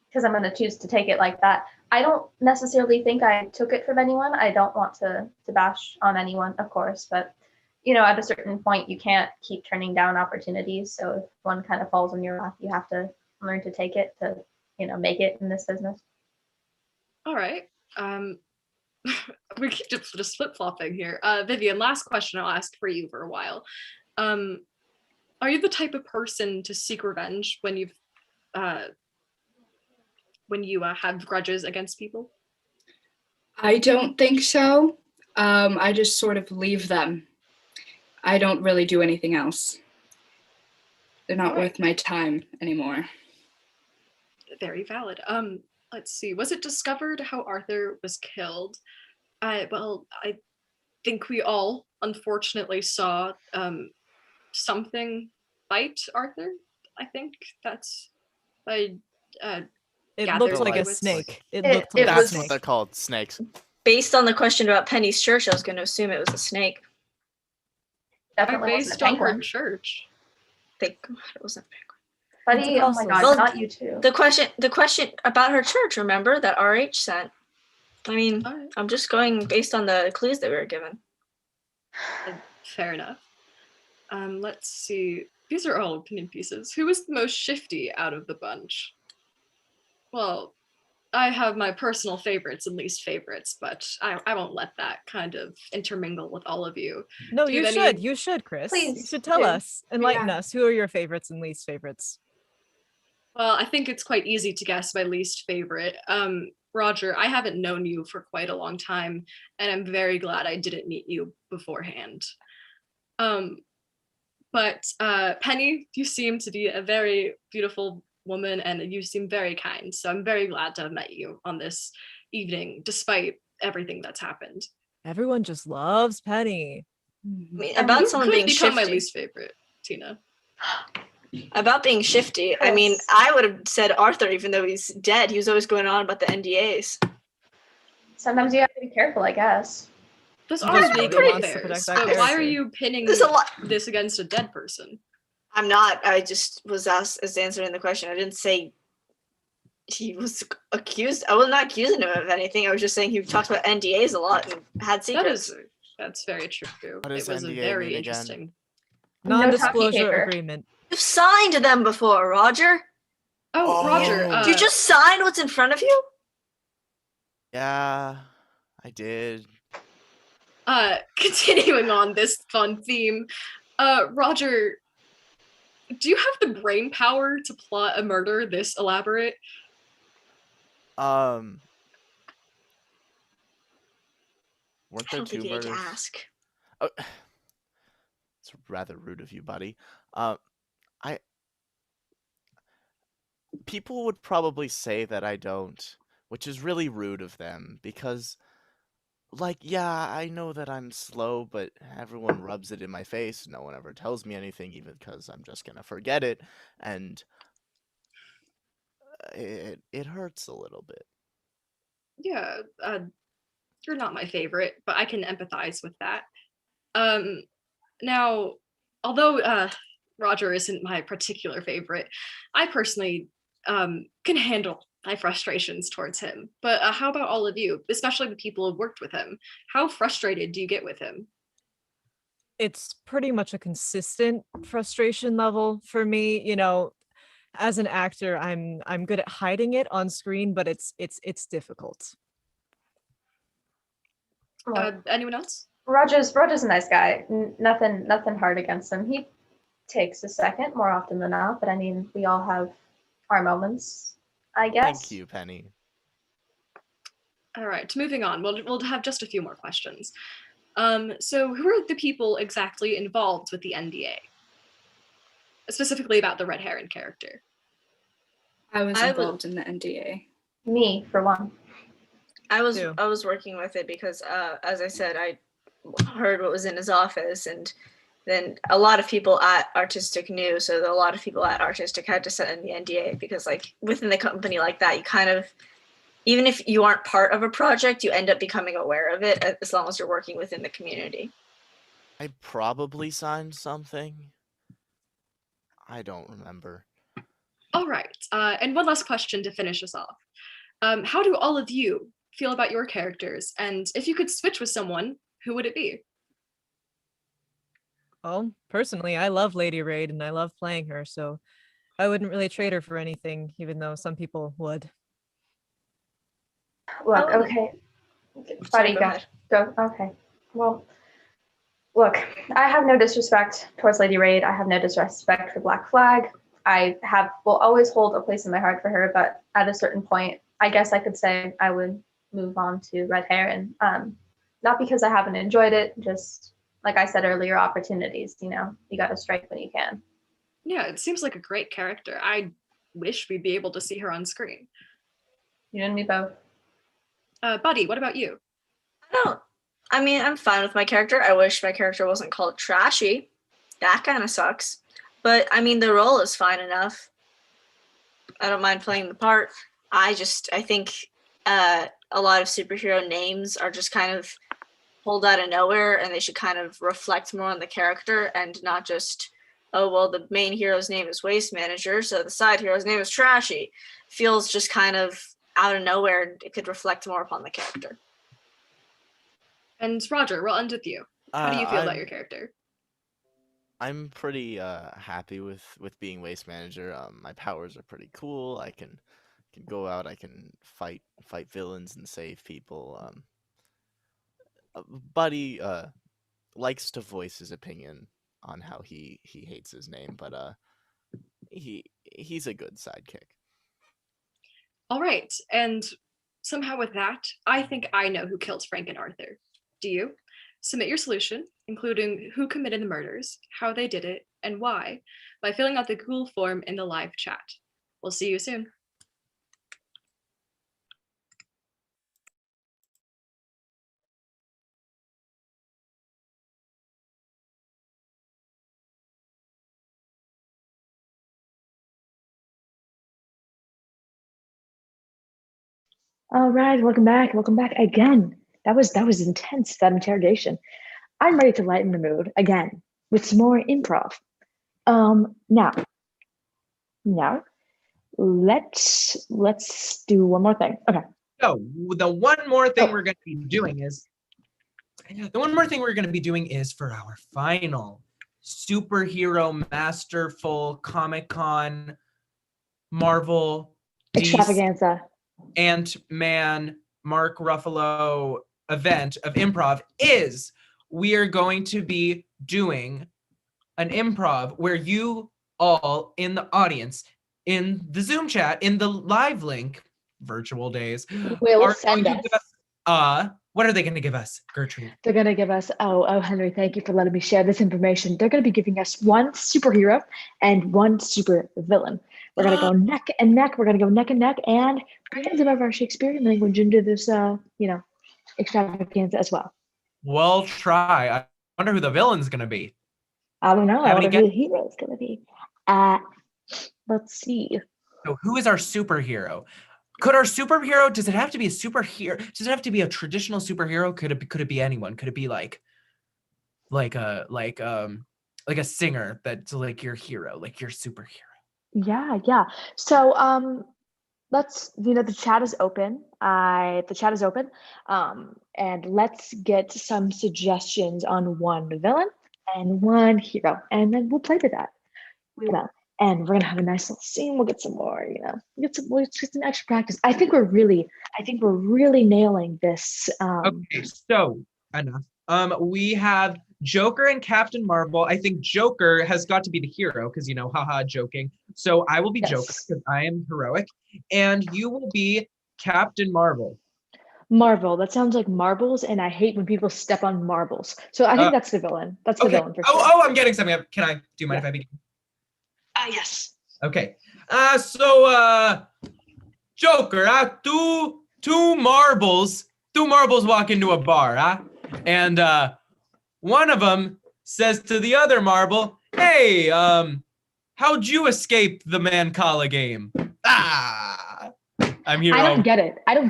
because I'm going to choose to take it like that, I don't necessarily think I took it from anyone. I don't want to bash on anyone, of course, but at a certain point, you can't keep turning down opportunities. So if one kind of falls on your lap, you have to learn to take it to, make it in this business. All right. we keep just flip-flopping here. Vivian, last question I'll ask for you for a while. Are you the type of person to seek revenge when you have grudges against people? I don't think so. I just sort of leave them. I don't really do anything else. They're not worth my time anymore. Very valid. Let's see. Was it discovered how Arthur was killed? I think we all unfortunately saw something bite Arthur. I think that's It gathered looked like a was- snake. It It- looked it like a That's snake. what they're called, snakes. Based on the question about Penny's church, I was going to assume it was a snake. Definitely wasn't based a on her penguin. church. Thank God it wasn't. Buddy, oh my god, Well, not you too. The question about her church, remember, that RH sent. I mean, Alright. I'm just going based on the clues that we were given. Fair enough. Let's see. These are all opinion pieces. Who was the most shifty out of the bunch? Well, I have my personal favorites and least favorites, but I won't let that kind of intermingle with all of you. No, Do you have should. any- You should, Chris. You Please should tell do. us. Enlighten Yeah. us. Who are your favorites and least favorites? Well, I think it's quite easy to guess my least favorite. Roger, I haven't known you for quite a long time, and I'm very glad I didn't meet you beforehand. But Penny, you seem to be a very beautiful woman, and you seem very kind. So I'm very glad to have met you on this evening, despite everything that's happened. Everyone just loves Penny. I mean, And about You someone could being become my shifty. least favorite, Tina. About being shifty. I mean, Yes. I would have said Arthur, even though he's dead. He was always going on about the NDAs. Sometimes you have to be careful, I guess. Those He are just legal really wants to affairs, protect that but why are character. you pinning There's a lot. this against a dead person? I'm not. I just was asked as answering the question. I didn't say he was accused. I was not accusing him of anything. I was just saying he talked about NDAs a lot and had secrets. That's very true. What It does was a NDA very mean again? interesting. No talkie Non-disclosure paper. agreement. You've signed them before, Roger. Oh, Roger. Oh. You just signed what's in front of you? Yeah, I did. Continuing on this fun theme, Roger, do you have the brain power to plot a murder this elaborate? Weren't I there don't two think you need to murders? ask. Oh, it's rather rude of you, buddy. People would probably say that I don't, which is really rude of them because, like, yeah, I know that I'm slow, but everyone rubs it in my face. No one ever tells me anything, even because I'm just gonna forget it, and it hurts a little bit. Yeah, you're not my favorite, but I can empathize with that. Now, although Roger isn't my particular favorite, I personally can handle my frustrations towards him. But how about all of you, especially the people who've worked with him? How frustrated do you get with him? It's pretty much a consistent frustration level for me. You know, as an actor, I'm good at hiding it on screen, but it's difficult. Well, Anyone else? Roger's a nice guy. Nothing hard against him. He takes a second more often than not, but I mean, we all have our moments, I guess. Thank you, Penny. All right, moving on. We'll have just a few more questions. So who are the people exactly involved with the NDA? Specifically about the red heron character. I was I would- involved in the NDA. Me, for one. I was Too. working with it because, as I said, I heard what was in his office, and then a lot of people at Artistic knew, so a lot of people at Artistic had to send in the NDA because, like, within the company like that, you kind of, even if you aren't part of a project, you end up becoming aware of it as long as you're working within the community. I probably signed something. I don't remember. All right, and one last question to finish us off. How do all of you feel about your characters? And if you could switch with someone, who would it be? Well, personally, I love Lady Raid and I love playing her, so I wouldn't really trade her for anything, even though some people would. Look, Oh. okay. Buddy, go go. ahead. Go. Okay. Well, look, I have no disrespect towards Lady Raid. I have no disrespect for Black Flag. Will always hold a place in my heart for her, but at a certain point, I guess I could say I would move on to Red Hair, and not because I haven't enjoyed it, just like I said earlier, opportunities. You got to strike when you can. Yeah, it seems like a great character. I wish we'd be able to see her on screen. You and me both. Buddy, what about you? I'm fine with my character. I wish my character wasn't called Trashy. That kind of sucks. But the role is fine enough. I don't mind playing the part. I think a lot of superhero names are just kind of pulled out of nowhere, and they should kind of reflect more on the character and not just, oh, well, the main hero's name is Waste Manager, so the side hero's name is Trashy. Feels just kind of out of nowhere, and it could reflect more upon the character. And Roger, we'll end with you. How do you feel about your character? I'm pretty happy with being Waste Manager. My powers are pretty cool. I can go out. I can fight villains and save people. Buddy likes to voice his opinion on how he hates his name, but he's a good sidekick. All right, and somehow with that, I think I know who killed Frank and Arthur. Do you? Submit your solution, including who committed the murders, how they did it, and why, by filling out the Google form in the live chat. We'll see you soon. All right, welcome back again. That was intense, that interrogation. I'm ready to lighten the mood again with some more improv. Now, let's do one more thing. Okay. So the one more thing we're going to be doing is for our final superhero masterful Comic-Con Marvel Extravaganza. Ant-Man Mark Ruffalo event of improv is we are going to be doing an improv where you all in the audience, in the Zoom chat, in the live link, virtual days, will send us. What are they going to give us, Gertrude? They're going to give us, oh, Henry, thank you for letting me share this information. They're going to be giving us one superhero and one super villain. We're going to go neck and neck. We're going to go neck and neck and bring in some of our Shakespearean language into this, extravaganza as well. We'll try. I wonder who the villain's going to be. I don't know. I wonder who the hero is going to be. Let's see. So who is our superhero? Could our superhero, does it have to be a superhero? Does it have to be a traditional superhero? Could it be anyone? Could it be like a singer that's like your hero, like your superhero? Yeah. So the chat is open. And let's get some suggestions on one villain and one hero, and then we'll play to that. And we're gonna have a nice little scene. We'll get some more, we'll get some extra practice. I think we're really nailing this. Okay, so enough. We have Joker and Captain Marvel. I think Joker has got to be the hero because haha, joking. So I will be Joker because I am heroic, and you will be Captain Marvel. Marvel. That sounds like marbles, and I hate when people step on marbles. So I think that's the villain. That's the villain for sure. Oh, I'm getting something up. Do you mind if I begin? Yes. Okay. So Joker, two marbles walk into a bar, and one of them says to the other marble, "Hey, how'd you escape the Mancala game?" I'm here. I don't get it. I'm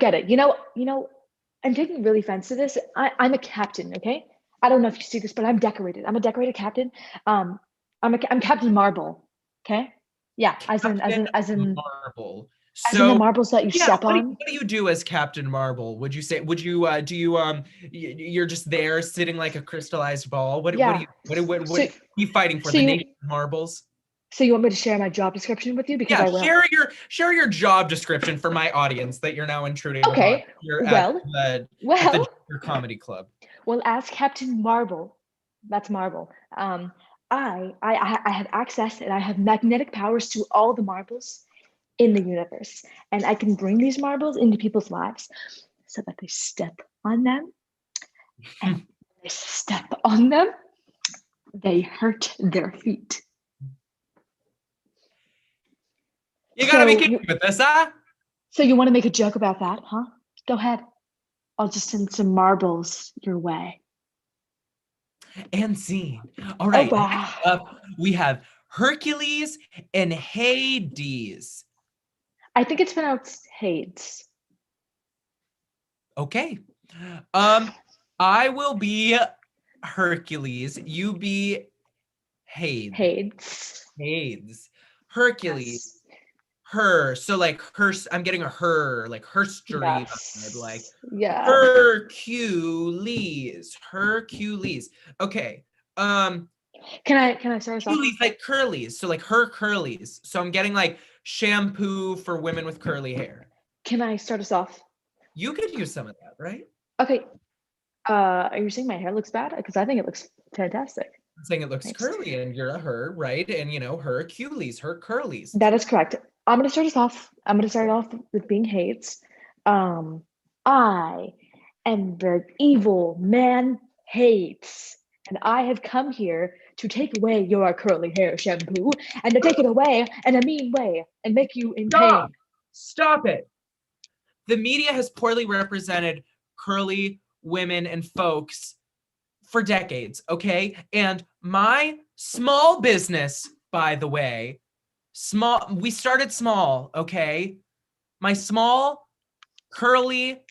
taking really offense to this. I'm a captain, okay? I don't know if you see this, but I'm decorated. I'm a decorated captain. I'm Captain Marble. Okay. Yeah. As in Marble. As in the marbles that you step on. What do you do as Captain Marble? Would you you're just there sitting like a crystallized ball? What are you fighting for? The nation of marbles? So you want me to share my job description with you? Because Yeah, I will. share your job description for my audience that you're now intruding upon Okay. here Well, at well, the Junior Comedy Club. well, as Captain Marvel, that's Marvel. I have access and I have magnetic powers to all the marbles in the universe, and I can bring these marbles into people's lives so that they step on them, and they step on them, they hurt their feet. You gotta be So kidding me with this, huh? So you want to make a joke about that, huh? Go ahead. I'll just send some marbles your way. And scene. All right. Oh, wow. Next up, we have Hercules and Hades. I think it's pronounced Hades. Okay. I will be Hercules. You be Hades. Hades. Hercules. Yes. Her. So like her. I'm getting a her, like herstory Yes. vibe, like Yeah. Hercules. Okay. Can I start us off? Curlies, like curlies. So like her curlies. So I'm getting like shampoo for women with curly hair. Can I start us off? You could use some of that, right? Okay. Are you saying my hair looks bad? Because I think it looks fantastic. I'm saying it looks Thanks. curly and you're a her, right? And you know, her culies, her curlies. That is correct. I'm going to start us off. I'm going to start off with being Hades. I am the evil man Hades, and I have come here to take away your curly hair shampoo and to take it away in a mean way and make you in pain. Stop it. The media has poorly represented curly women and folks for decades, okay? And my small business, by the way, we started small, okay? My small curly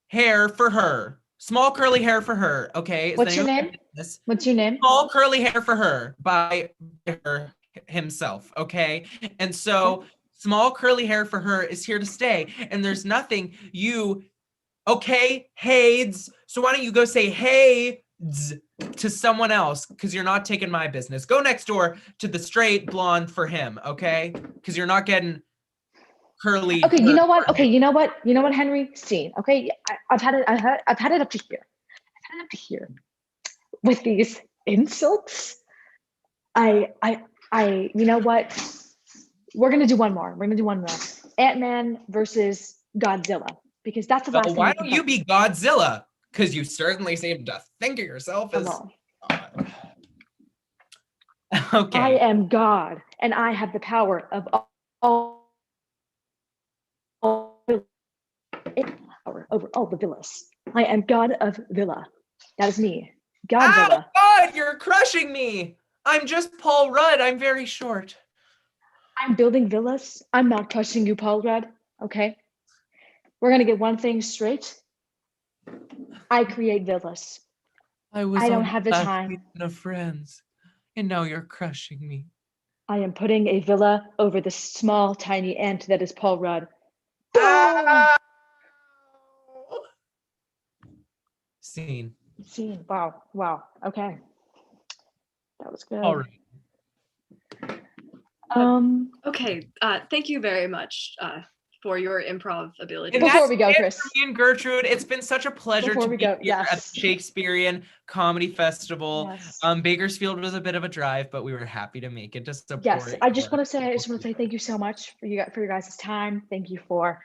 hair for her. Small curly hair for her, okay? Is What's the your of my name? business. What's your name? Small curly hair for her by her himself, okay? And so small curly hair for her is here to stay, and there's nothing okay, Hades. So why don't you go say hey to someone else, because you're not taking my business. Go next door to the straight blonde for him, okay? Because you're not getting curly. Okay, you know what? Okay, you know what, Henry? Scene. Okay, I've had it. I've had it up to here. I've had it up to here with these insults. You know what? We're gonna do one more. Ant-Man versus Godzilla, because that's the last thing. Why don't you be Godzilla? Because you certainly seem to think of yourself as God. Okay. I am God, and I have the power of all power over all the villas. I am God of Villa. That is me. Godzilla. Oh God, you're crushing me. I'm just Paul Rudd. I'm very short. I'm building villas. I'm not crushing you, Paul Rudd. Okay? We're going to get one thing straight. I create villas. I don't have the time. Of friends, and now you're crushing me. I am putting a villa over the small, tiny ant that is Paul Rudd. Scene. Wow. Okay. That was good. All right. Okay, thank you very much for your improv ability. And before we go, Chris. Me and Gertrude, it's been such a pleasure Before to we be go, here at yes. the Shakespearean Comedy Festival. Yes. Bakersfield was a bit of a drive, but we were happy to make it to support. Yes, I just want to say thank you so much for your guys' time. Thank you for,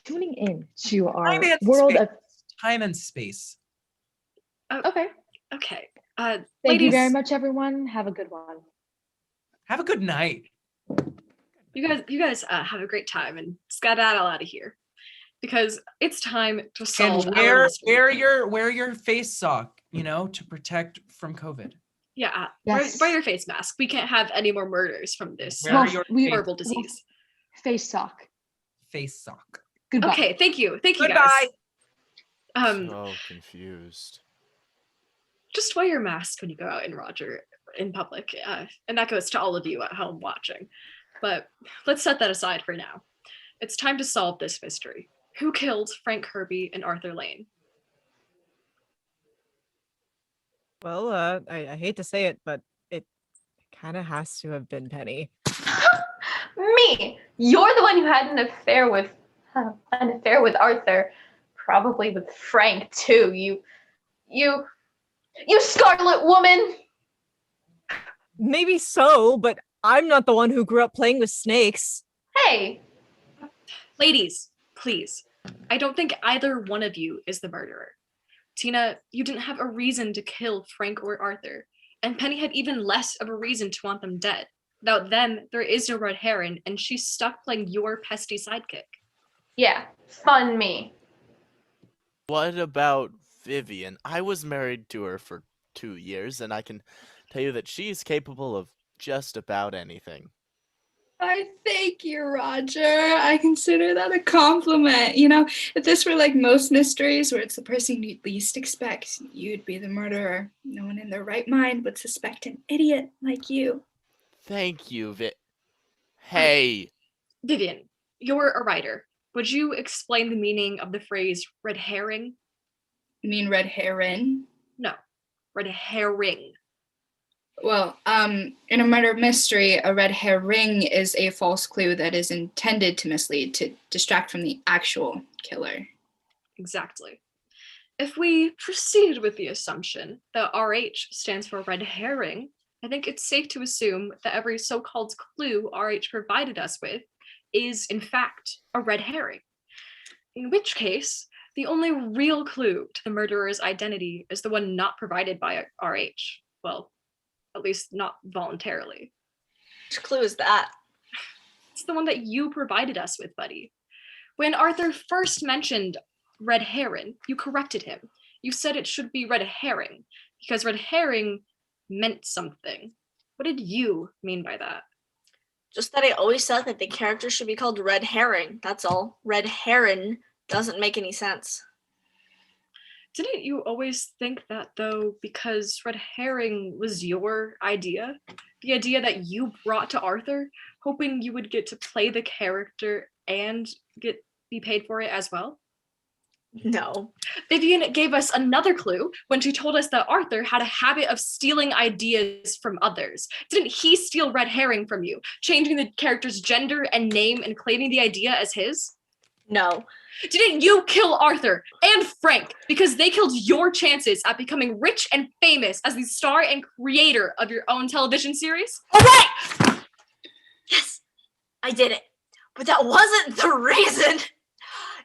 tuning in to our world of time and space. Okay. Okay. Thank ladies, you very much, everyone. Have a good one. Have a good night. You guys have a great time and skedaddle out of here, because it's time to solve And our mystery. wear your face sock, to protect from COVID. Yeah, Yes. wear your face mask. We can't have any more murders from this Wear your horrible disease. Face sock. Face sock. Goodbye. Okay, thank you Goodbye. guys. So confused. Just wear your mask when you go out in public, and that goes to all of you at home watching. But let's set that aside for now. It's time to solve this mystery. Who killed Frank Kirby and Arthur Lane? Well, I hate to say it, but it kind of has to have been Penny. Me. You're the one who had an affair with Arthur, probably with Frank too. You Scarlet Woman. Maybe so, but I'm not the one who grew up playing with snakes. Hey, Ladies, please. I don't think either one of you is the murderer. Tina, you didn't have a reason to kill Frank or Arthur, and Penny had even less of a reason to want them dead. Without them, there is no Red Heron, and she's stuck playing your pesky sidekick. yeah, fun me. What about Vivian? I was married to her for 2 years, and I can tell you that she's capable of just about anything. I thank you, Roger. I consider that a compliment. You know, if this were like most mysteries where it's the person you'd least expect, you'd be the murderer. No one in their right mind would suspect an idiot like you. Thank you, Hey! Vivian, you're a writer. Would you explain the meaning of the phrase red herring? You mean red heron? No, red herring. Well, in a murder mystery, a red herring is a false clue that is intended to mislead, to distract from the actual killer. Exactly. If we proceed with the assumption that RH stands for red herring, I think it's safe to assume that every so-called clue RH provided us with is, in fact, a red herring. In which case, the only real clue to the murderer's identity is the one not provided by RH. Well, at least not voluntarily. Which clue is that? It's the one that you provided us with, buddy. When Arthur first mentioned red heron, you corrected him. You said it should be red herring, because red herring meant something. What did you mean by that? Just that I always said that the character should be called Red Herring. That's all. Red Heron doesn't make any sense. Didn't you always think that, though, because red herring was your idea? The idea that you brought to Arthur, hoping you would get to play the character and be paid for it as well? No. Vivian gave us another clue when she told us that Arthur had a habit of stealing ideas from others. Didn't he steal red herring from you, changing the character's gender and name and claiming the idea as his? No. Didn't you kill Arthur and Frank because they killed your chances at becoming rich and famous as the star and creator of your own television series? All right! Yes, I did it. But that wasn't the reason.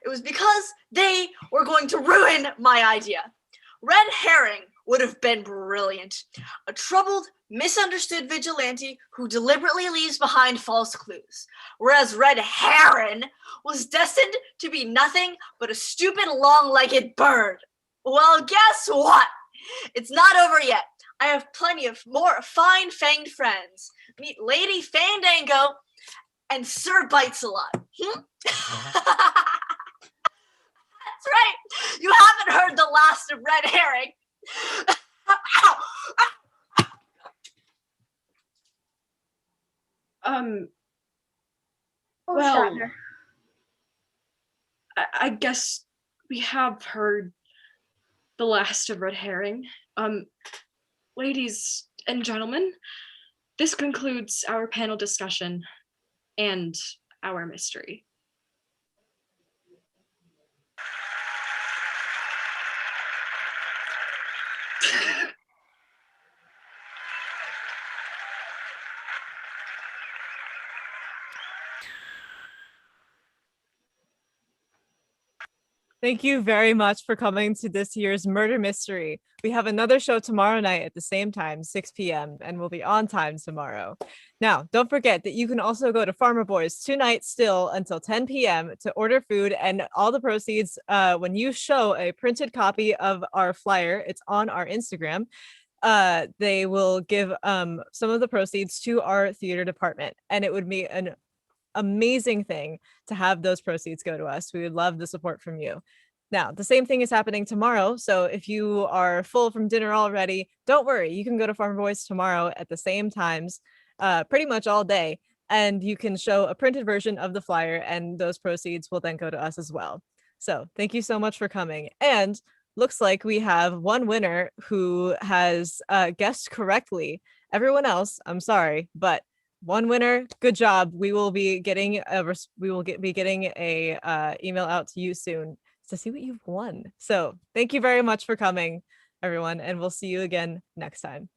It was because they were going to ruin my idea. Red Herring would have been brilliant. A troubled, misunderstood vigilante who deliberately leaves behind false clues. Whereas Red Heron was destined to be nothing but a stupid long-legged bird. Well, guess what? It's not over yet. I have plenty of more fine-fanged friends. Meet Lady Fandango and Sir Bites-A-Lot. That's right. You haven't heard the last of Red Herring. Well, I guess we have heard the last of Red Herring. Ladies and gentlemen, this concludes our panel discussion and our mystery. Thank you very much for coming to this year's Murder Mystery. We have another show tomorrow night at the same time, 6 p.m., and we'll be on time tomorrow. Now, don't forget that you can also go to Farmer Boys tonight still until 10 p.m. to order food, and all the proceeds, when you show a printed copy of our flyer, it's on our Instagram, they will give some of the proceeds to our theater department, and it would be an amazing thing to have those proceeds go to us. We would love the support from you. Now, the same thing is happening tomorrow. So if you are full from dinner already, don't worry. You can go to Farmer Boys tomorrow at the same times, pretty much all day, and you can show a printed version of the flyer, and those proceeds will then go to us as well. So thank you so much for coming. And looks like we have one winner who has guessed correctly Everyone else, I'm sorry, but one winner. Good job. We will be getting be getting a email out to you soon to see what you've won. So thank you very much for coming, everyone, and we'll see you again next time.